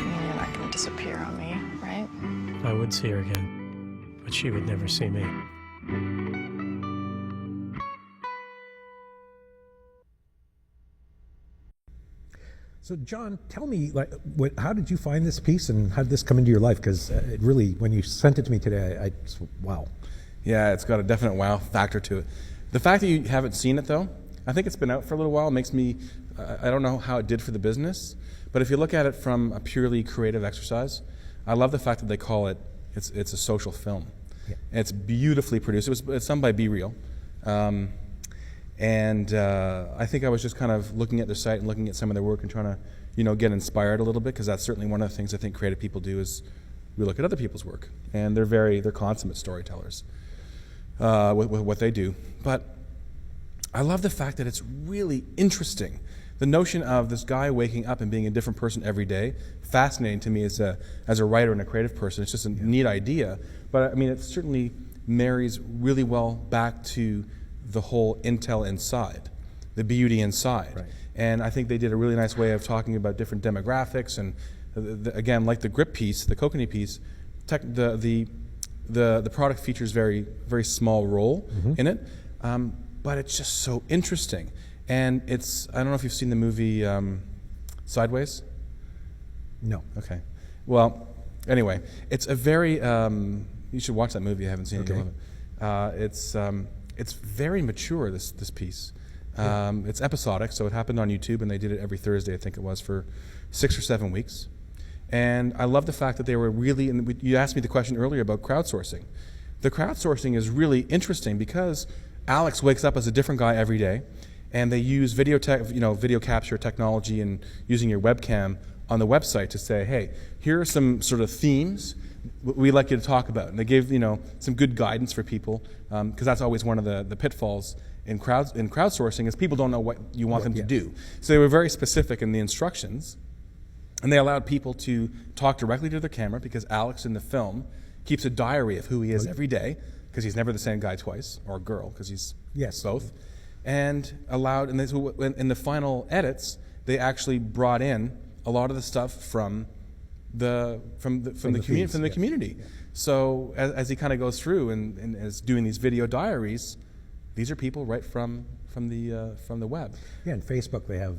You're not going to disappear on me, right? I would see her again, but she would never see me. So, John, tell me, how did you find this piece, and how did this come into your life? Because it really, when you sent it to me today, wow. Yeah, it's got a definite wow factor to it. The fact that you haven't seen it, though, I think it's been out for a little while, makes me, I don't know how it did for the business, but if you look at it from a purely creative exercise, I love the fact that they call it, it's a social film. Yeah. It's beautifully produced. It's done by Be Real. And I think I was just kind of looking at their site and looking at some of their work and trying to, get inspired a little bit, because that's certainly one of the things I think creative people do is we look at other people's work, and they're consummate storytellers with what they do. But I love the fact that it's really interesting. The notion of this guy waking up and being a different person every day, fascinating to me as a writer and a creative person. It's just a neat idea. But I mean, it certainly marries really well back to the whole intel inside, the beauty inside. Right. And I think they did a really nice way of talking about different demographics, and again, like the grip piece, the kokanee piece, the product features very, very small role in it, but it's just so interesting. And I don't know if you've seen the movie Sideways? No. Okay. Well, anyway, it's a very, you should watch that movie if you haven't seen it. It's very mature, this piece. It's episodic, so it happened on YouTube, and they did it every Thursday, I think it was, for 6 or 7 weeks. And I love the fact that they were really, and you asked me the question earlier about crowdsourcing. The crowdsourcing is really interesting because Alex wakes up as a different guy every day, and they use video capture technology and using your webcam on the website to say, hey, here are some sort of themes we'd like you to talk about. And they gave some good guidance for people, because that's always one of the pitfalls in crowdsourcing is people don't know what you want them to do. So they were very specific in the instructions, and they allowed people to talk directly to their camera, because Alex in the film keeps a diary of who he is every day, because he's never the same guy twice, or girl, because he's both. And allowed, and in the final edits, they actually brought in a lot of the stuff from the community. Yeah. So as he kind of goes through and is doing these video diaries, these are people right from the web. Yeah, and Facebook, they have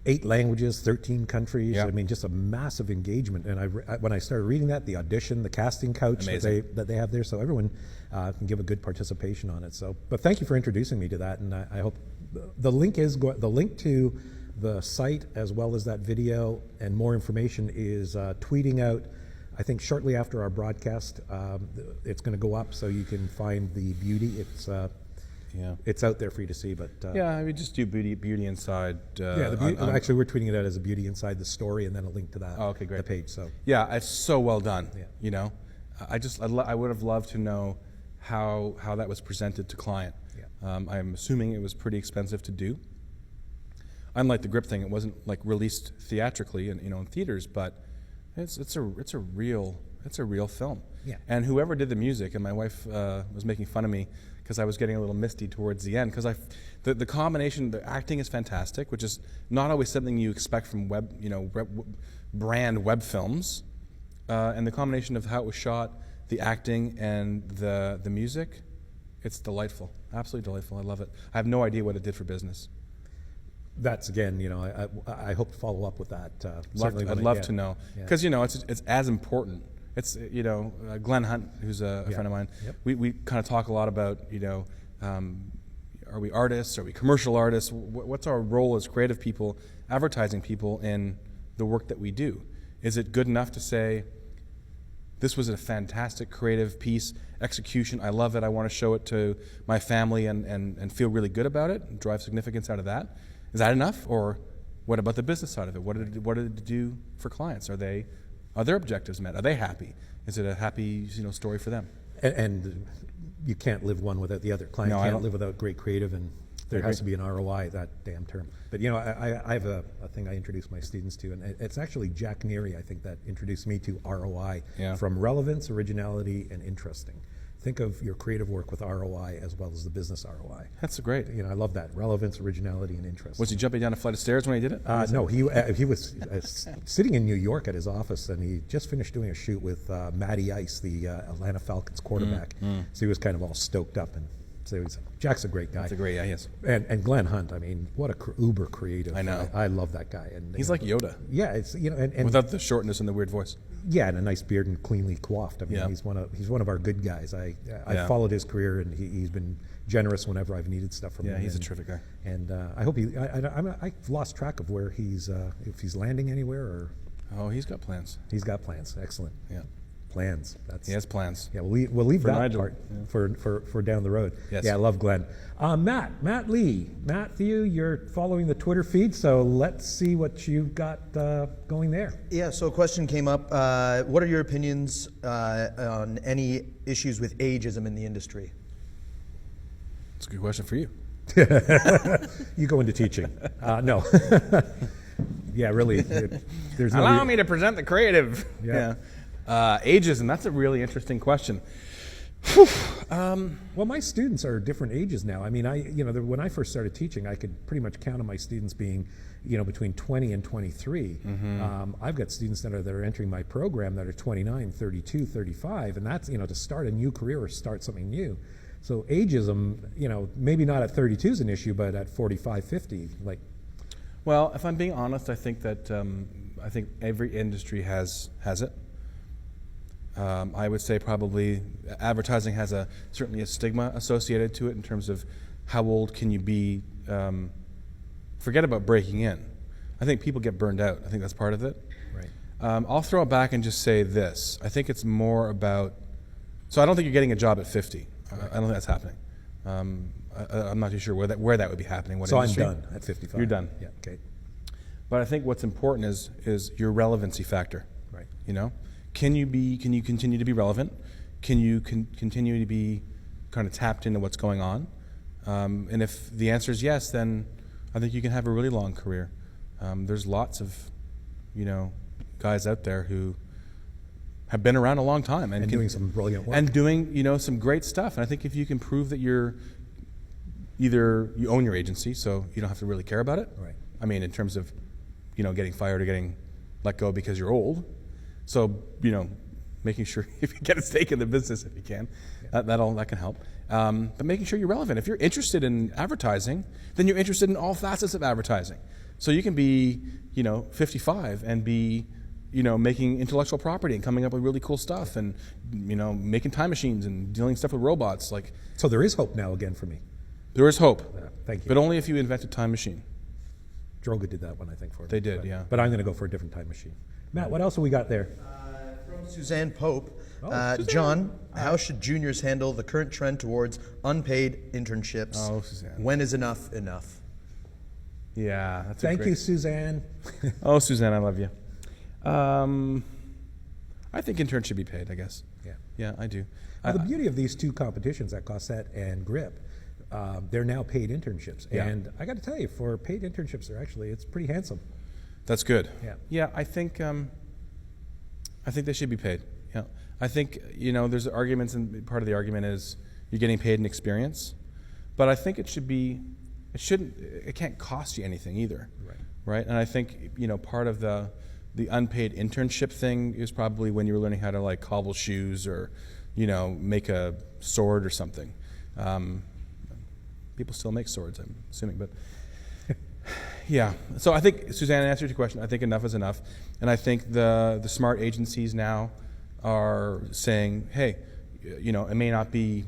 8 languages, 13 countries. Yeah. I mean, just a massive engagement. And when I started reading that, the audition, the casting couch that they have there, so everyone can give a good participation on it. So, but thank you for introducing me to that, and I hope the link to the site as well as that video and more information is tweeting out. I think shortly after our broadcast, it's going to go up, so you can find the beauty. It's out there for you to see. But I meuld just do beauty inside. Actually, we're tweeting it out as a beauty inside the story, and then a link to that. Oh, okay, great. The page. So yeah, it's so well done. Yeah. I would have loved to know how that was presented to client. Yeah. I'm assuming it was pretty expensive to do. Unlike the grip thing, it wasn't like released theatrically in theaters, but it's a real film. Yeah. And whoever did the music, and my wife was making fun of me because I was getting a little misty towards the end, because the combination, the acting is fantastic, which is not always something you expect from brand web films, and the combination of how it was shot, the acting and the music, It's delightful, absolutely delightful. I love it. I have no idea what it did for business. That's again, I hope to follow up with that. I'd love to know, because it's as important. It's Glenn Hunt, who's a friend of mine. Yep. We kind of talk a lot about are we artists? Are we commercial artists? What's our role as creative people, advertising people in the work that we do? Is it good enough to say, this was a fantastic creative piece, execution, I love it, I want to show it to my family and feel really good about it, and drive significance out of that? Is that enough? Or what about the business side of it? What did it do for clients? Are their objectives met? Are they happy? Is it a happy story for them? And you can't live one without the other. Client can't live without great creative, and there has to be an ROI, that damn term. But I have a thing I introduce my students to, and it's actually Jack Neary, I think, that introduced me to ROI, from relevance, originality, and interesting. Think of your creative work with ROI as well as the business ROI. That's great. I love that. Relevance, originality, and interest. Was he jumping down a flight of stairs when he did it? No, he was sitting in New York at his office, and he just finished doing a shoot with Matty Ice, the Atlanta Falcons quarterback. So he was kind of all stoked up, and so Jack's a great guy. That's a great, yes. And Glenn Hunt, I mean, what a uber creative. I know. I love that guy. And he's like Yoda. Yeah, it's and without the shortness and the weird voice. Yeah, and a nice beard and cleanly coiffed. I mean, he's one of our good guys. I followed his career, and he's been generous whenever I've needed stuff from him. Yeah, he's a terrific guy. And I hope I've lost track of where he's if he's landing anywhere or. Oh, he's got plans. He's got plans. Excellent. Yeah. Plans. He has plans. Yeah, we'll leave that Nigel. part for down the road. Yes. Yeah, I love Glenn. Matt Lee. Matthew, you're following the Twitter feed, so let's see what you've got going there. Yeah, so a question came up. What are your opinions on any issues with ageism in the industry? That's a good question for you. You go into teaching. No. Yeah, really. There's Allow me to present the creative. Yeah. Ageism, that's a really interesting question. Well, my students are different ages now. I mean, when I first started teaching, I could pretty much count on my students being, between 20 and 23. I've got students that are entering my program that are 29, 32, 35, and that's, to start a new career or start something new. So ageism, maybe not at 32 is an issue, but at 45, 50, like. Well, if I'm being honest, I think that every industry has it. I would say probably advertising has certainly a stigma associated to it in terms of how old can you be. Forget about breaking in. I think people get burned out. I think that's part of it. Right. I'll throw it back and just say this. I think it's more about. So I don't think you're getting a job at 50. Right. I don't think that's happening. I'm not too sure where that would be happening. What industry. I'm done at 55. You're done. Yeah. Okay. But I think what's important is your relevancy factor. Right. Can you continue to be relevant? Can you continue to be kind of tapped into what's going on? And if the answer is yes, then I think you can have a really long career. There's lots of, guys out there who have been around a long time and doing some brilliant work and doing some great stuff. And I think if you can prove that you own your agency, so you don't have to really care about it. Right. I mean, in terms of getting fired or getting let go because you're old. So, making sure if you get a stake in the business, if you can, that can help. But making sure you're relevant. If you're interested in advertising, then you're interested in all facets of advertising. So you can be, 55 and be, making intellectual property and coming up with really cool stuff and, making time machines and dealing stuff with robots. So there is hope now again for me. There is hope. Thank you. But only if you invent a time machine. Droga did that one, I think, for me. They did, yeah. But I'm going to go for a different time machine. Matt, what else have we got there? From Suzanne Pope. Suzanne. John, how should juniors handle the current trend towards unpaid internships? Oh, Suzanne. When is enough enough? Yeah, that's Thank you, Suzanne. Oh, Suzanne, I love you. I think interns should be paid, I guess. Yeah. Yeah, I do. Well, the beauty of these two competitions at Gossett and Grip, they're now paid internships. Yeah. And I got to tell you, for paid internships, it's pretty handsome. That's good. Yeah. Yeah, I think they should be paid. Yeah. I think, there's arguments, and part of the argument is you're getting paid in experience. But I think it can't cost you anything either. Right? And I think, part of the unpaid internship thing is probably when you were learning how to cobble shoes or, make a sword or something. People still make swords, I'm assuming, but yeah. So I think, Suzanne, answer to your question, I think enough is enough. And I think the smart agencies now are saying, hey, it may not be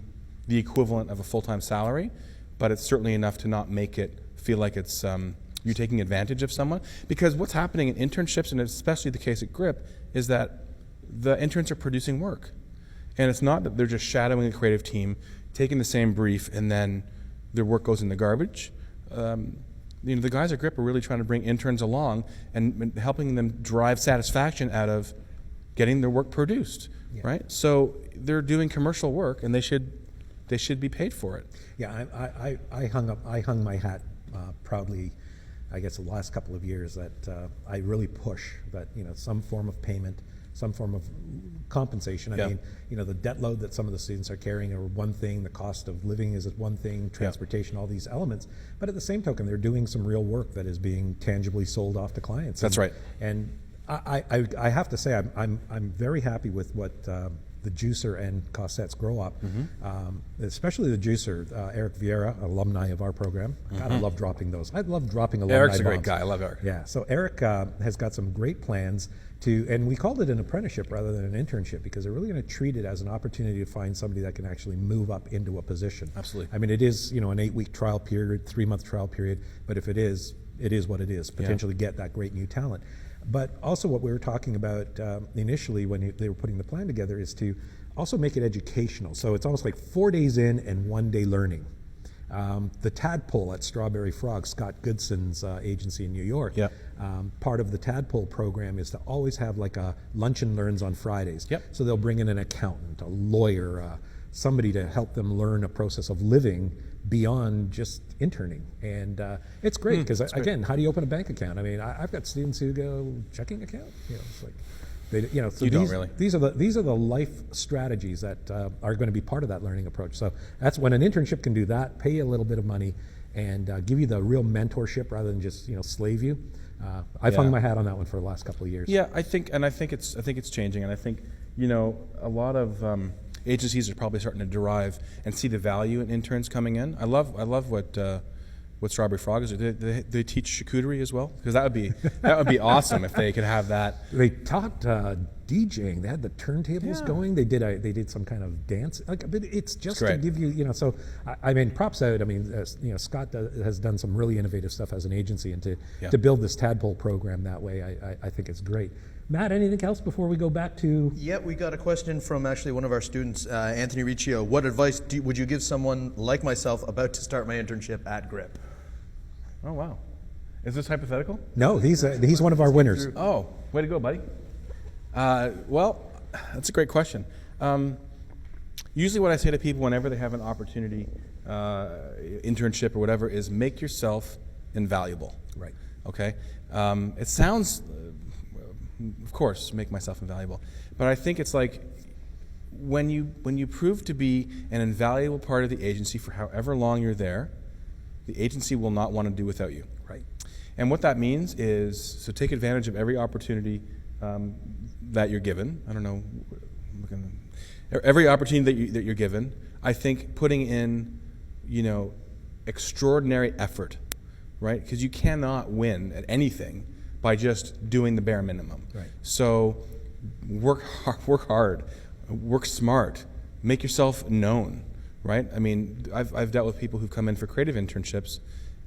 the equivalent of a full-time salary, but it's certainly enough to not make it feel like it's you're taking advantage of someone. Because what's happening in internships, and especially the case at GRIP, is that the interns are producing work. And it's not that they're just shadowing a creative team, taking the same brief, and then their work goes in the garbage. The guys at GRIP are really trying to bring interns along and helping them drive satisfaction out of getting their work produced, right? So they're doing commercial work, and they should be paid for it. Yeah, I hung my hat proudly, I guess, the last couple of years that I really push that some form of payment, some form of compensation. I mean, the debt load that some of the students are carrying are one thing, the cost of living is one thing, transportation, all these elements. But at the same token, they're doing some real work that is being tangibly sold off to clients. That's right. And I have to say, I'm very happy with what the juicer and Cossette's grow up, especially the juicer, Eric Vieira, alumni of our program. God, I love dropping those. I love dropping alumni Eric's a great bombs. guy. I love Eric. Yeah, so Eric has got some great plans and we called it an apprenticeship rather than an internship because they're really going to treat it as an opportunity to find somebody that can actually move up into a position. Absolutely. I mean, it is, an 8-week trial period, 3-month trial period, but if it is what it is, potentially get that great new talent. But also what we were talking about initially when they were putting the plan together is to also make it educational. So it's almost like 4 days in and 1 day learning. The Tadpole at Strawberry Frog, Scott Goodson's agency in New York, part of the Tadpole program is to always have like a lunch and learns on Fridays. So they'll bring in an accountant, a lawyer, somebody to help them learn a process of living beyond just interning. And it's great because, again, how do you open a bank account? I mean, I've got students who go, checking account? It's like, so don't really. These are the life strategies that are going to be part of that learning approach. So that's when an internship can do that, pay you a little bit of money, and give you the real mentorship rather than just slave you. I've hung my hat on that one for the last couple of years. Yeah, I think it's changing, and I think a lot of agencies are probably starting to derive and see the value in interns coming in. I love what Strawberry Frog is. They teach charcuterie as well, because that would be awesome if they could have that. They taught DJing. They had the turntables going. They did some kind of dance. But it's just to give you So I mean, props out. I mean, Scott has done some really innovative stuff as an agency, and to build this Tadpole program that way, I think it's great. Matt, anything else before we go back to? Yeah, we got a question from actually one of our students, Anthony Riccio. What advice would you give someone like myself about to start my internship at GRIP? Oh, wow. Is this hypothetical? No, he's one of our winners. Oh, way to go, buddy. Well, that's a great question. Usually what I say to people whenever they have an opportunity, internship or whatever, is make yourself invaluable. Right. Okay? It sounds, of course, make myself invaluable. But I think it's like when you prove to be an invaluable part of the agency for however long you're there, the agency will not want to do without you. Right. And what that means is, so take advantage of every opportunity that you're given. I don't know, every opportunity that you're given. I think putting in, extraordinary effort, right? Because you cannot win at anything by just doing the bare minimum. Right. So work hard, work smart, make yourself known. Right? I mean, I've dealt with people who've come in for creative internships,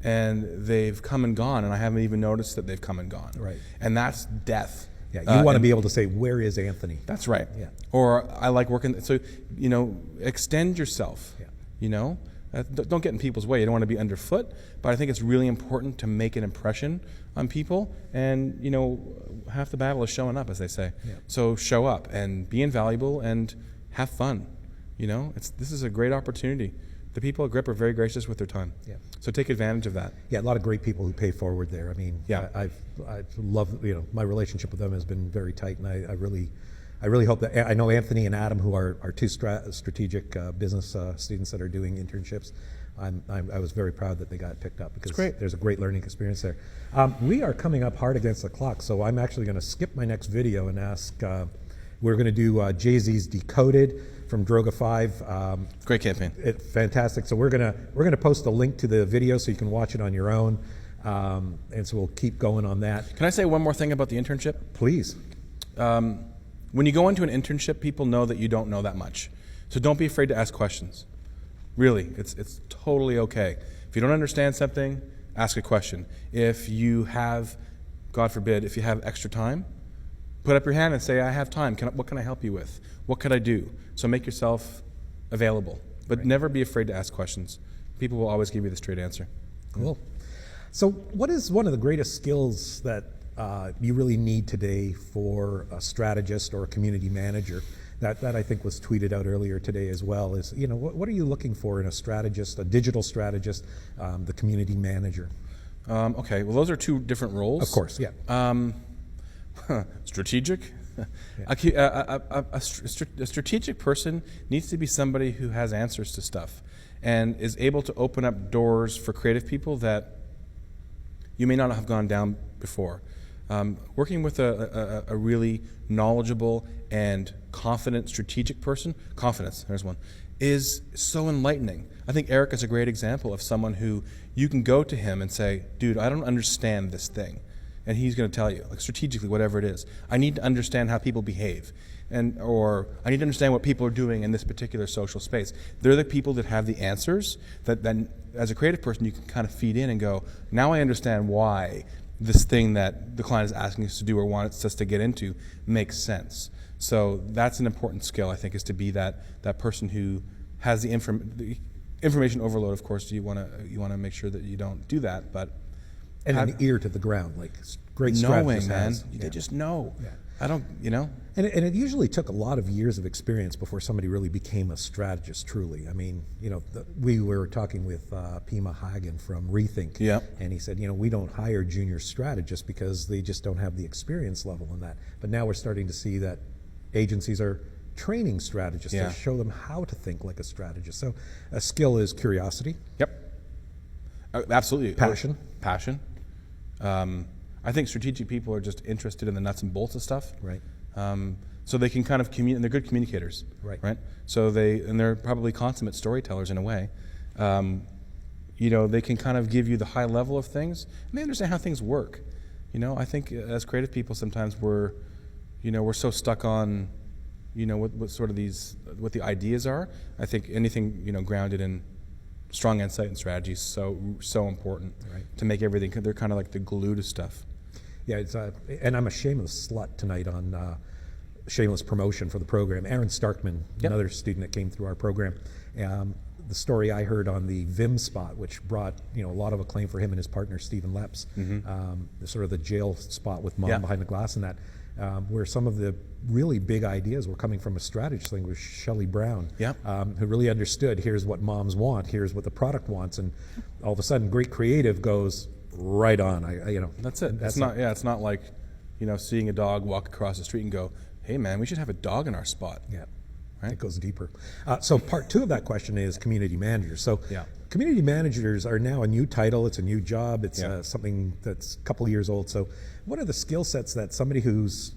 and they've come and gone, and I haven't even noticed that they've come and gone. Right. And that's death. Yeah, you want to be able to say, where is Anthony? That's right. Yeah. Or I like working, so, extend yourself. Yeah. Don't get in people's way. You don't want to be underfoot, but I think it's really important to make an impression on people, and, half the battle is showing up, as they say. Yeah. So show up and be invaluable and have fun. This is a great opportunity. The people at GRIP are very gracious with their time. Yeah. So take advantage of that. Yeah, a lot of great people who pay forward there. I mean, I've loved, my relationship with them has been very tight, and I really hope that, I know Anthony and Adam, who are two strategic business students that are doing internships. I was very proud that they got picked up because there's a great learning experience there. We are coming up hard against the clock, so I'm actually going to skip my next video and ask We're going to do Jay-Z's Decoded from Droga 5. Great campaign. Fantastic. So we're gonna post a link to the video so you can watch it on your own. And so we'll keep going on that. Can I say one more thing about the internship? Please. When you go into an internship, people know that you don't know that much. So don't be afraid to ask questions. Really, it's totally okay. If you don't understand something, ask a question. If you have, God forbid, if you have extra time, put up your hand and say, I have time. What can I help you with? What could I do? So make yourself available. But never be afraid to ask questions. People will always give you the straight answer. Cool. So what is one of the greatest skills that you really need today for a strategist or a community manager? That I think was tweeted out earlier today as well, is, what are you looking for in a strategist, a digital strategist, the community manager? Okay, well, those are two different roles. Of course, yeah. Strategic? Yeah. A strategic person needs to be somebody who has answers to stuff and is able to open up doors for creative people that you may not have gone down before. Working with a really knowledgeable and confident strategic person, confidence, there's one, is so enlightening. I think Eric is a great example of someone who you can go to him and say, dude, I don't understand this thing. And he's going to tell you, like, strategically, whatever it is. I need to understand how people behave, or I need to understand what people are doing in this particular social space. They're the people that have the answers that then, as a creative person, you can kind of feed in and go, now I understand why this thing that the client is asking us to do or wants us to get into makes sense. So that's an important skill, I think, is to be that person who has the information overload. Of course, you want to make sure that you don't do that, but an ear to the ground, like great knowing, strategists man. has. They just know. Yeah. I don't, And it usually took a lot of years of experience before somebody really became a strategist, truly. I mean, we were talking with Pima Hagen from Rethink, and he said, we don't hire junior strategists because they just don't have the experience level in that. But now we're starting to see that agencies are training strategists to show them how to think like a strategist. So a skill is curiosity. Yep. Absolutely. Passion. I think strategic people are just interested in the nuts and bolts of stuff. Right. So they can kind of and they're good communicators. Right. So they're probably consummate storytellers in a way. They can kind of give you the high level of things, and they understand how things work. I think as creative people sometimes we're so stuck on, what sort of what the ideas are. I think anything, grounded in strong insight and strategy is so important to make everything. They're kind of like the glue to stuff. Yeah, and I'm a shameless slut tonight on shameless promotion for the program. Aaron Starkman, another student that came through our program. The story I heard on the Vim spot, which brought a lot of acclaim for him and his partner Stephen Leps, sort of the jail spot with Mom Behind the Glass and that, where some of the really big ideas were coming from a strategist thing with Shelley Brown, who really understood, here's what moms want, here's what the product wants, and all of a sudden great creative goes right on. That's it. It's not like seeing a dog walk across the street and go, hey man, we should have a dog in our spot. Yeah. Right? It goes deeper. So part two of that question is community managers. So community managers are now a new title. It's a new job. It's something that's a couple of years old. So what are the skill sets that somebody who's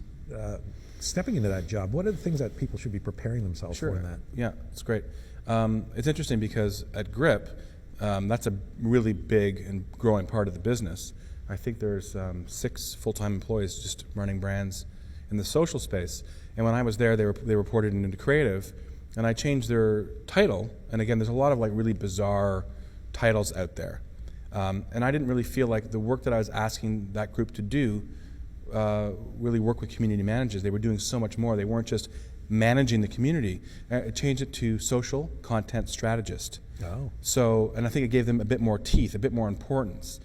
stepping into that job, what are the things that people should be preparing themselves for in that? Yeah, it's great. It's interesting because at GRIP, that's a really big and growing part of the business. I think there's 6 full-time employees just running brands in the social space. And when I was there, they reported into creative, and I changed their title. And again, there's a lot of really bizarre titles out there. And I didn't really feel like the work that I was asking that group to do really work with community managers. They were doing so much more. They weren't just managing the community. I changed it to social content strategist. Oh. So, and I think it gave them a bit more teeth, a bit more importance.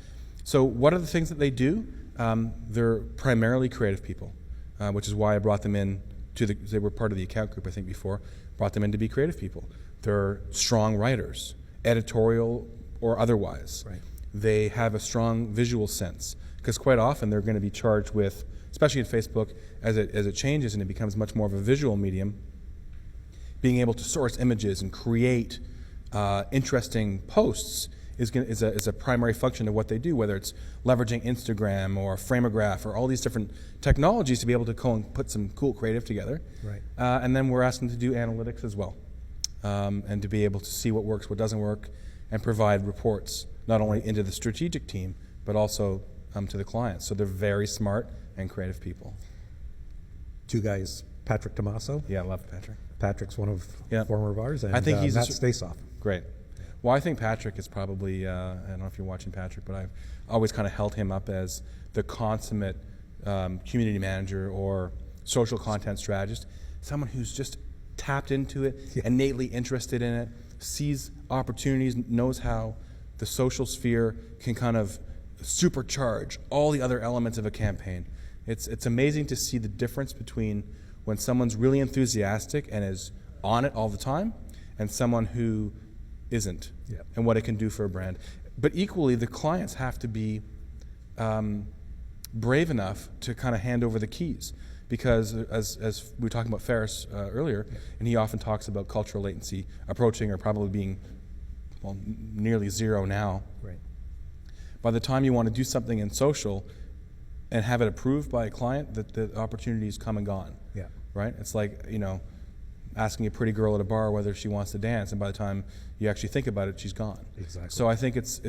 So what are the things that they do? They're primarily creative people, which is why I brought them in they were part of the account group, I think, before, brought them in to be creative people. They're strong writers, editorial or otherwise. Right. They have a strong visual sense, because quite often they're going to be charged with, especially in Facebook, as it changes and it becomes much more of a visual medium, being able to source images and create interesting posts is a primary function of what they do, whether it's leveraging Instagram or Frameograph or all these different technologies to be able to put some cool creative together. Right. And then we're asking to do analytics as well, and to be able to see what works, what doesn't work, and provide reports not only into the strategic team, but also to the clients. So they're very smart and creative people. Two guys, Patrick Tomaso. Yeah, I love Patrick. Patrick's one of former of ours, and I think he's Matt Stasoff. Great. Well, I think Patrick is probably, I don't know if you're watching Patrick, but I've always kind of held him up as the consummate community manager or social content strategist, someone who's just tapped into it, innately interested in it, sees opportunities, knows how the social sphere can kind of supercharge all the other elements of a campaign. It's amazing to see the difference between when someone's really enthusiastic and is on it all the time and someone who isn't, and what it can do for a brand. But equally, the clients have to be brave enough to kind of hand over the keys, because as we were talking about Ferris earlier, and he often talks about cultural latency approaching or probably being, well, nearly zero now. Right. By the time you want to do something in social and have it approved by a client, the opportunity's come and gone. Yeah. Right? It's like, asking a pretty girl at a bar whether she wants to dance, and by the time you actually think about it, she's gone. Exactly. So I think it's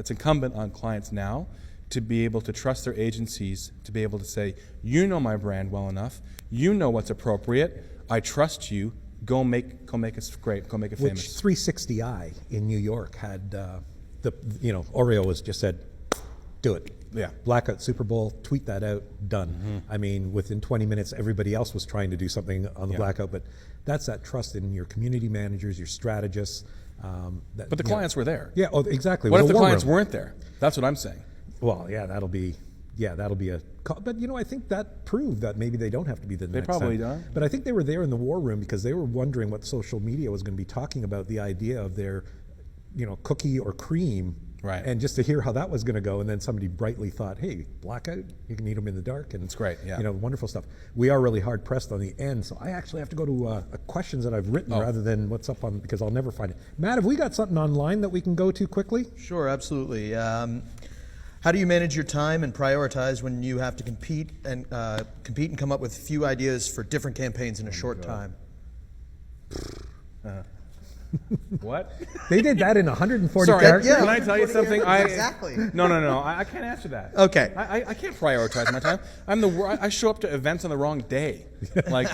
incumbent on clients now to be able to trust their agencies, to be able to say, you know my brand well enough, you know what's appropriate, I trust you, go make us great, go make it famous. Which 360i in New York had Oreo was just said, do it. Yeah. Blackout Super Bowl, tweet that out, done. Mm-hmm. I mean, within 20 minutes, everybody else was trying to do something on the blackout, but that's that trust in your community managers, your strategists. But the clients were there. Yeah, exactly. What if the clients weren't there? That's what I'm saying. Well, that'll be a. But I think that proved that maybe they don't have to be the next. They probably time. don't. But I think they were there in the war room because they were wondering what social media was going to be talking about, the idea of their, cookie or cream. Right. And just to hear how that was going to go, and then somebody brightly thought, hey, blackout, you can eat them in the dark. And it's great, yeah. Wonderful stuff. We are really hard pressed on the end, so I actually have to go to questions that I've written rather than what's up on, because I'll never find it. Matt, have we got something online that we can go to quickly? Sure, absolutely. How do you manage your time and prioritize when you have to compete and come up with few ideas for different campaigns in a short time? What? They did that in 140 Sorry, characters? Can I tell you something? Exactly. No. I can't answer that. Okay. I can't prioritize my time. I show up to events on the wrong day. Like,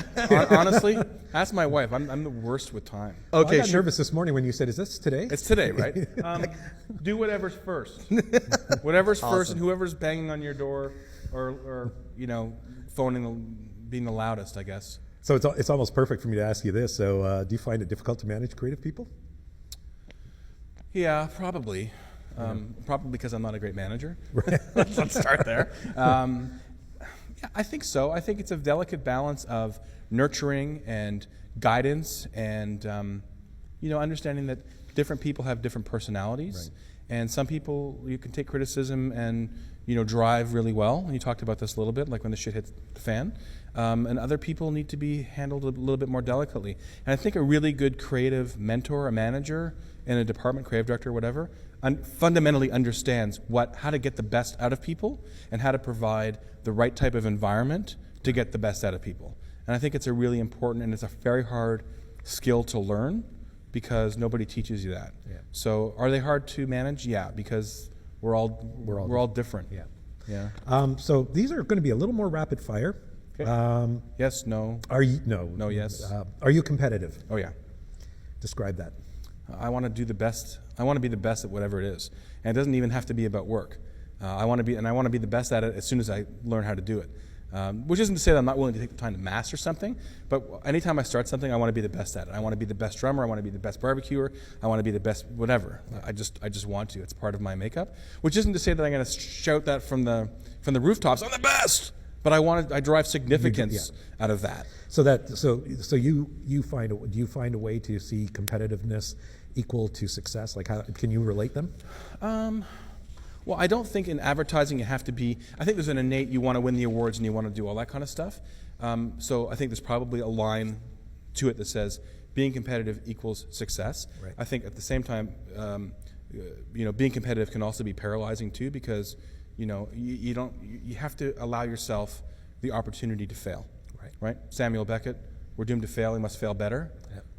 honestly, ask my wife. I'm the worst with time. Okay. I got nervous this morning when you said, is this today? It's today, right? Do whatever's first. Whatever's Awesome. First, and whoever's banging on your door or being the loudest, I guess. So it's almost perfect for me to ask you this. So do you find it difficult to manage creative people? Yeah, probably. Probably because I'm not a great manager. Let's start there. Yeah, I think so. I think it's a delicate balance of nurturing and guidance and understanding that different people have different personalities. Right. And some people, you can take criticism and drive really well. And you talked about this a little bit, like when the shit hits the fan. And other people need to be handled a little bit more delicately. And I think a really good creative mentor, a manager in a department, creative director, whatever, fundamentally understands how to get the best out of people and how to provide the right type of environment to get the best out of people. And I think it's a really important, and it's a very hard skill to learn because nobody teaches you that. Yeah. So are they hard to manage? Yeah, because we're all different. Yeah. So these are going to be a little more rapid fire. Okay. Yes, no. Are you no? No, yes. Are you competitive? Oh yeah. Describe that. I want to do the best. I want to be the best at whatever it is, and it doesn't even have to be about work. I want to be the best at it as soon as I learn how to do it. Which isn't to say that I'm not willing to take the time to master something, but anytime I start something, I want to be the best at it. I want to be the best drummer. I want to be the best barbecuer. I want to be the best whatever. I just want to. It's part of my makeup. Which isn't to say that I'm going to shout that from the rooftops. I'm the best. But I derive significance out of that. So you find a way to see competitiveness equal to success? Like, how can you relate them? Well, I don't think in advertising you have to be. I think there's an innate you want to win the awards and you want to do all that kind of stuff. So I think there's probably a line to it that says being competitive equals success. Right. I think at the same time, being competitive can also be paralyzing too, because you have to allow yourself the opportunity to fail. Right? Samuel Beckett, we're doomed to fail. We must fail better.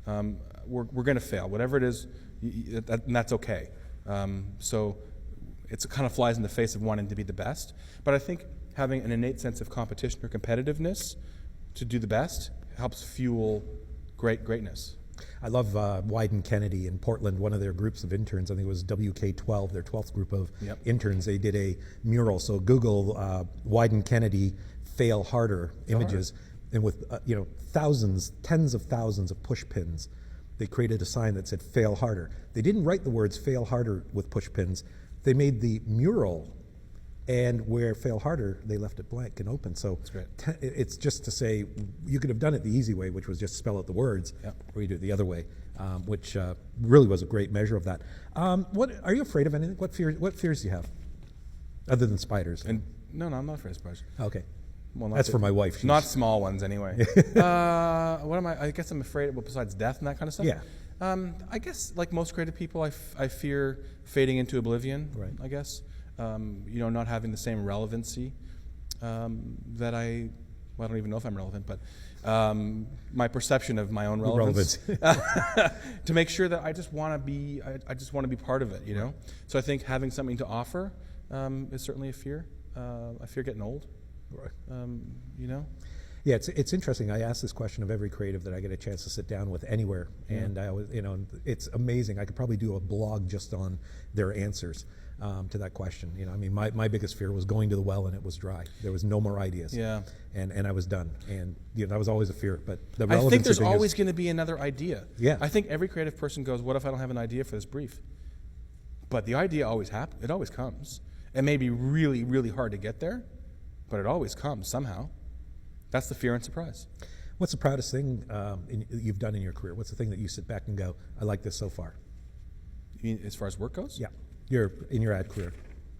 Yep. We're going to fail, whatever it is, and that's okay. So it kind of flies in the face of wanting to be the best. But I think having an innate sense of competition or competitiveness to do the best helps fuel greatness. I love Wyden Kennedy in Portland, one of their groups of interns, I think it was WK12, their 12th group of interns, they did a mural. So Google Wyden Kennedy fail harder images, and with thousands, tens of thousands of push pins, they created a sign that said fail harder. They didn't write the words fail harder with push pins. They made the mural, and where fail harder, they left it blank and open. So it's just to say, you could have done it the easy way, which was just spell out the words, or you do it the other way, which really was a great measure of that. What are you afraid of anything? What fears do you have, other than spiders? And no, I'm not afraid of spiders. Okay. Well, that's for my wife. Not small ones, anyway. What am I? I guess I'm afraid of, besides death and that kind of stuff. Yeah. I guess, like most creative people, I fear fading into oblivion. Right. I guess. Not having the same relevancy that I don't even know if I'm relevant, but my perception of my own relevance. To make sure that I just want to be part of it. So I think having something to offer is certainly a fear. I fear getting old. Right. Yeah, it's interesting. I ask this question of every creative that I get a chance to sit down with anywhere, and I always, it's amazing. I could probably do a blog just on their answers to that question. My biggest fear was going to the well and it was dry. There was no more ideas. Yeah. And I was done. And that was always a fear. But the I relevancy think there's thing always is, going to be another idea. Yeah. I think every creative person goes, "What if I don't have an idea for this brief?" But the idea always happens. It always comes. It may be really, really hard to get there, but it always comes somehow. That's the fear and surprise. What's the proudest thing you've done in your career? What's the thing that you sit back and go, "I like this so far"? You mean as far as work goes? Yeah. In your ad career.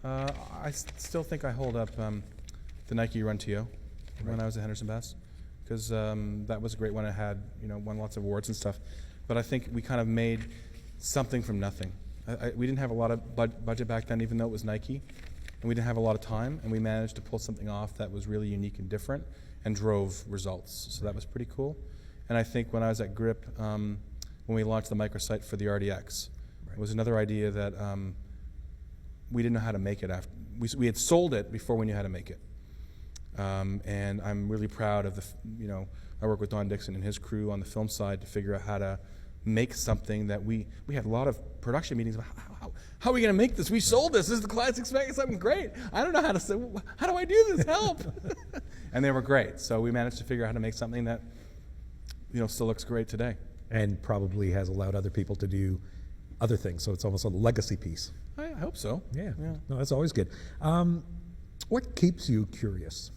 I still think I hold up the Nike Run TO when I was at Henderson Bass, because that was a great one. It had won lots of awards and stuff. But I think we kind of made something from nothing. We didn't have a lot of budget back then, even though it was Nike, and we didn't have a lot of time, and we managed to pull something off that was really unique and different and drove results. So that was pretty cool. And I think when I was at Grip, when we launched the microsite for the RDX, it was another idea that we didn't know how to make it after. We had sold it before we knew how to make it. And I'm really proud of I work with Don Dixon and his crew on the film side to figure out how to make something that we had a lot of production meetings about how are we going to make this? We sold this. This is the client's expecting something great. I don't know how to say, how do I do this? Help. And they were great. So we managed to figure out how to make something that still looks great today. And probably has allowed other people to do other things. So it's almost a legacy piece. I hope so. Yeah. No, that's always good. What keeps you curious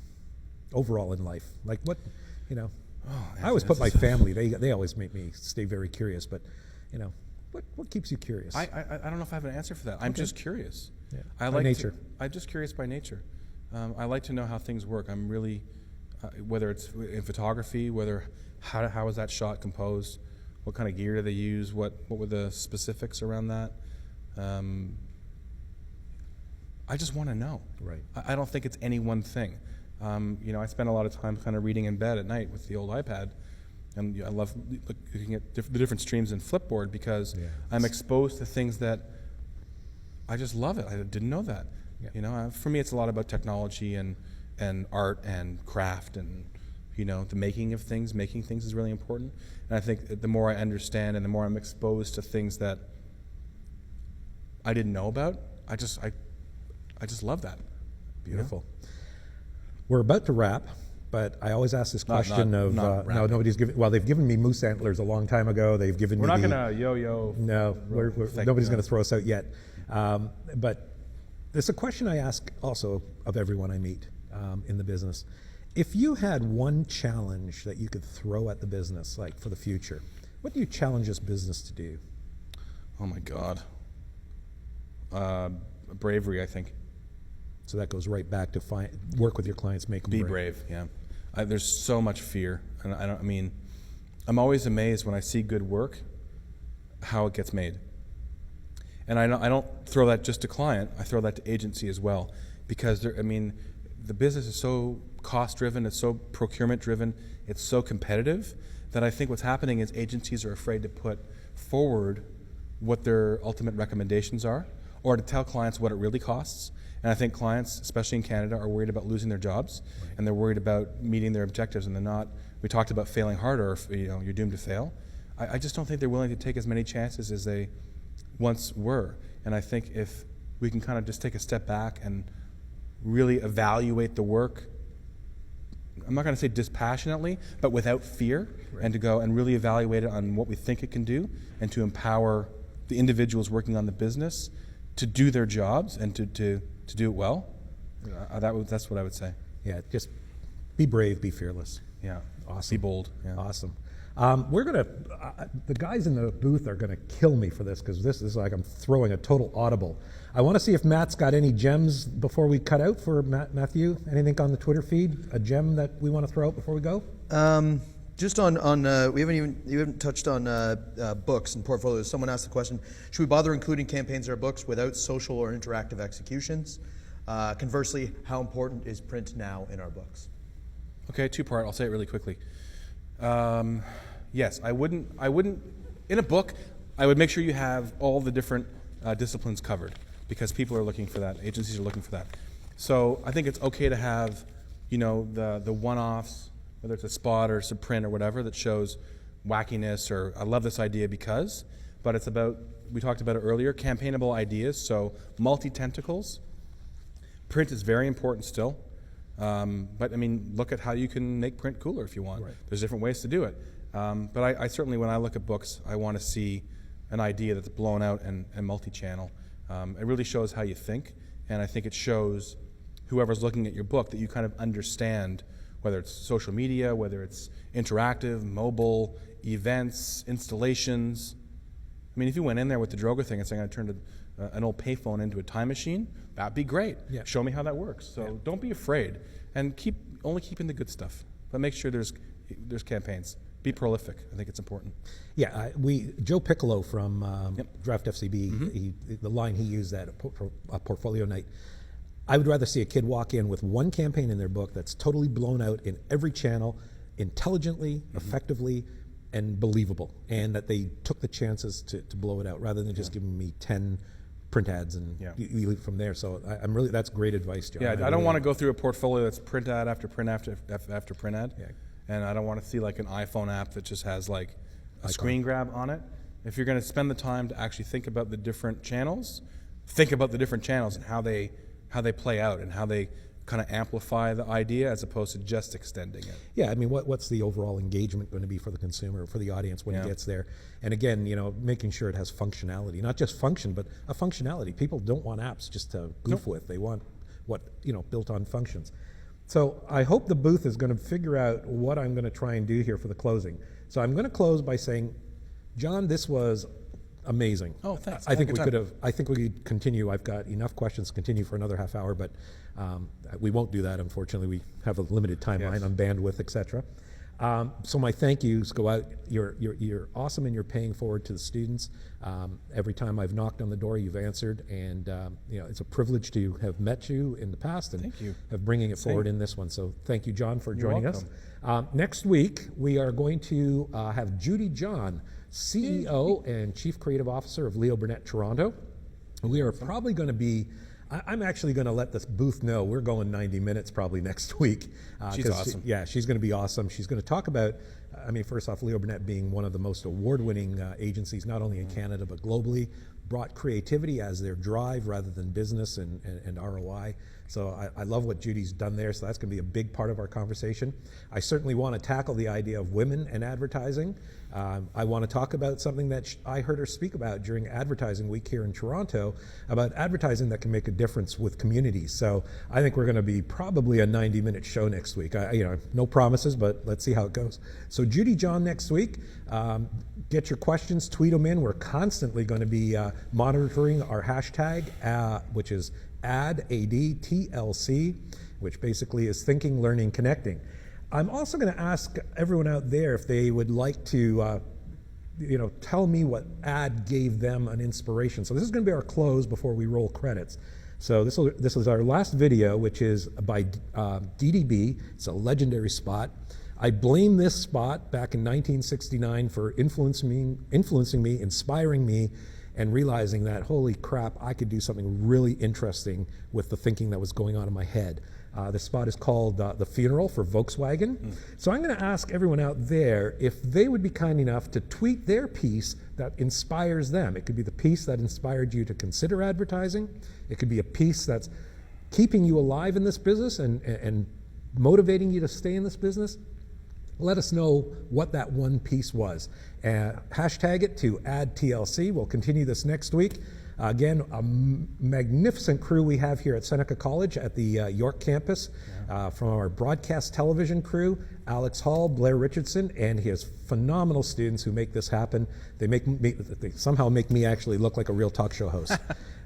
overall in life? Like what, I always put my family, they always make me stay very curious, but what keeps you curious? I don't know if I have an answer for that. I'm just curious. Yeah. By nature. I'm just curious by nature. I like to know how things work. I'm really, whether it's in photography, how is that shot composed, what kind of gear do they use, what were the specifics around that. I just want to know. Right. I don't think it's any one thing. I spend a lot of time kind of reading in bed at night with the old iPad, and I love looking at the different streams in Flipboard because I'm exposed to things that I just love it. I didn't know that. Yeah. For me, it's a lot about technology and art and craft and the making of things. Making things is really important, and I think the more I understand and the more I'm exposed to things that I didn't know about, I just love that. Beautiful. We're about to wrap, but I always ask this question no, nobody's given. Well, they've given me moose antlers a long time ago. They've given me. We're not gonna yo-yo. No, nobody's gonna throw us out yet. But there's a question I ask also of everyone I meet in the business. If you had one challenge that you could throw at the business, like for the future, what do you challenge this business to do? Oh my God. Bravery, I think. So that goes right back to work with your clients, make them be brave. Yeah, there's so much fear, and I'm always amazed when I see good work, how it gets made, And I don't throw that just to client, I throw that to agency as well. Because the business is so cost-driven, it's so procurement-driven, it's so competitive that I think what's happening is agencies are afraid to put forward what their ultimate recommendations are, or to tell clients what it really costs. And I think clients, especially in Canada, are worried about losing their jobs, and they're worried about meeting their objectives, and they're not. We talked about failing harder, if you're doomed to fail. I just don't think they're willing to take as many chances as they once were. And I think if we can kind of just take a step back and really evaluate the work, I'm not going to say dispassionately, but without fear, and to go and really evaluate it on what we think it can do, and to empower the individuals working on the business to do their jobs and to do it well. That's what I would say. Yeah, just be brave, be fearless. Yeah, awesome. Be bold. Yeah. Awesome. We're gonna. The guys in the booth are gonna kill me for this, because this is like I'm throwing a total audible. I want to see if Matt's got any gems before we cut out for Matthew. Anything on the Twitter feed? A gem that we want to throw out before we go? Just on you haven't touched on books and portfolios. Someone asked the question: should we bother including campaigns in our books without social or interactive executions? Conversely, how important is print now in our books? Okay, two-part. I'll say it really quickly. Yes, I wouldn't. In a book, I would make sure you have all the different disciplines covered, because people are looking for that. Agencies are looking for that. So I think it's okay to have, the one-offs, whether it's a spot or it's a print or whatever, that shows wackiness or I love this idea because, but it's about, we talked about it earlier, campaignable ideas, so multi-tentacles. Print is very important still, but look at how you can make print cooler if you want. Right. There's different ways to do it. But I certainly, when I look at books, I want to see an idea that's blown out and multi-channel. It really shows how you think, and I think it shows whoever's looking at your book that you kind of understand, whether it's social media, whether it's interactive, mobile, events, installations. If you went in there with the Droga thing and saying, I'm going to turn an old payphone into a time machine, that'd be great. Yeah. Show me how that works. So don't be afraid, and only keep in the good stuff, but make sure there's campaigns. Be prolific. I think it's important. Yeah, Joe Piccolo from Draft FCB, the line he used at a portfolio night, I would rather see a kid walk in with one campaign in their book that's totally blown out in every channel, intelligently, effectively, and believable, and that they took the chances to blow it out, rather than just giving me 10 print ads and you leave from there. So I'm really, that's great advice, John. Yeah, I don't want to go through a portfolio that's print ad after print after print ad. Yeah. And I don't want to see like an iPhone app that just has like a screen grab on it. If you're going to spend the time to actually think about the different channels, and how they play out and how they kind of amplify the idea as opposed to just extending it. Yeah, what's the overall engagement going to be for the consumer, for the audience when it gets there? And again, making sure it has functionality, not just function, but a functionality. People don't want apps just to goof with. They want what, built on functions. So I hope the booth is going to figure out what I'm going to try and do here for the closing. So I'm going to close by saying, John, this was amazing. Oh, thanks. I think we could continue. I've got enough questions to continue for another half hour, but we won't do that, unfortunately. We have a limited timeline on bandwidth, etc. So my thank yous go out. You're awesome, and you're paying forward to the students. Every time I've knocked on the door, you've answered, and it's a privilege to have met you in the past and have bringing it forward in this one. So thank you, John, for joining us. Next week, we are going to have Judy John, CEO and Chief Creative Officer of Leo Burnett Toronto. We are probably going to be, I'm actually going to let this booth know we're going 90 minutes probably next week. She's awesome. She's going to be awesome. She's going to talk about, first off, Leo Burnett being one of the most award-winning agencies, not only in Canada, but globally, brought creativity as their drive rather than business and ROI. So I love what Judy's done there, so that's going to be a big part of our conversation. I certainly want to tackle the idea of women and advertising. I want to talk about something that I heard her speak about during Advertising Week here in Toronto, about advertising that can make a difference with communities. So I think we're going to be probably a 90-minute show next week. No promises, but let's see how it goes. So Judy John next week. Get your questions, tweet them in. We're constantly going to be monitoring our hashtag, which is AdTLC, which basically is thinking, learning, connecting. I'm also going to ask everyone out there if they would like to tell me what ad gave them an inspiration. So this is going to be our close before we roll credits. So this is our last video, which is by DDB. It's a legendary spot. I blame this spot back in 1969 for influencing me, inspiring me, and realizing that, holy crap, I could do something really interesting with the thinking that was going on in my head. This spot is called The Funeral for Volkswagen. So I'm going to ask everyone out there if they would be kind enough to tweet their piece that inspires them. It could be the piece that inspired you to consider advertising. It could be a piece that's keeping you alive in this business and motivating you to stay in this business. Let us know what that one piece was. Hashtag it to AdTLC. We'll continue this next week. Again, a magnificent crew we have here at Seneca College at the York campus. From our broadcast television crew, Alex Hall, Blair Richardson, and he has phenomenal students who make this happen. They somehow make me actually look like a real talk show host.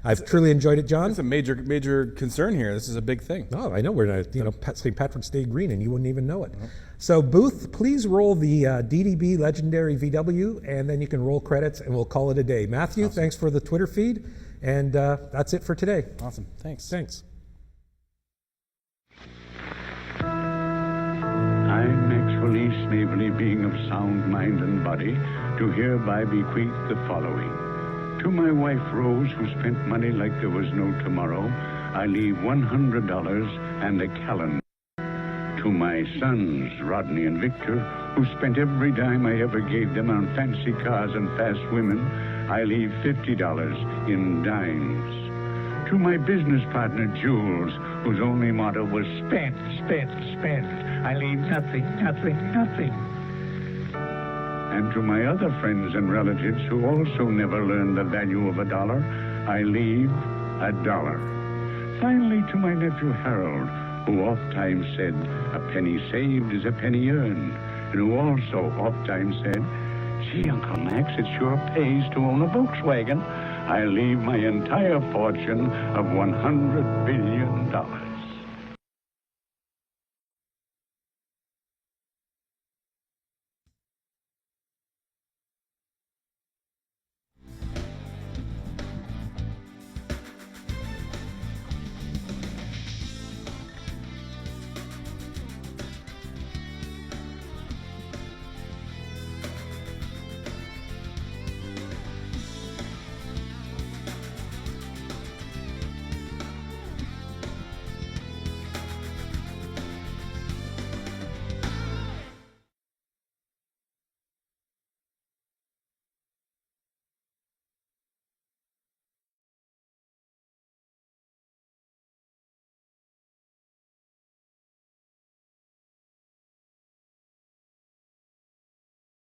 I've truly enjoyed it, John. That's a major concern here. This is a big thing. Oh, I know. We're at St. Patrick's Day green, and you wouldn't even know it. So, Booth, please roll the DDB Legendary VW, and then you can roll credits, and we'll call it a day. Matthew, thanks for the Twitter feed, and that's it for today. Awesome. Thanks. Thanks. I, Maxwell E. Snavely, being of sound mind and body, do hereby bequeath the following. To my wife, Rose, who spent money like there was no tomorrow, I leave $100 and a calendar. To my sons, Rodney and Victor, who spent every dime I ever gave them on fancy cars and fast women, I leave $50 in dimes. To my business partner, Jules, whose only motto was spend, spend, spend, I leave nothing, nothing, nothing. And to my other friends and relatives who also never learned the value of a dollar, I leave $1. Finally, to my nephew Harold, who oft-times said, a penny saved is a penny earned, and who also oft-times said, gee, Uncle Max, it sure pays to own a Volkswagen. I leave my entire fortune of $100 billion.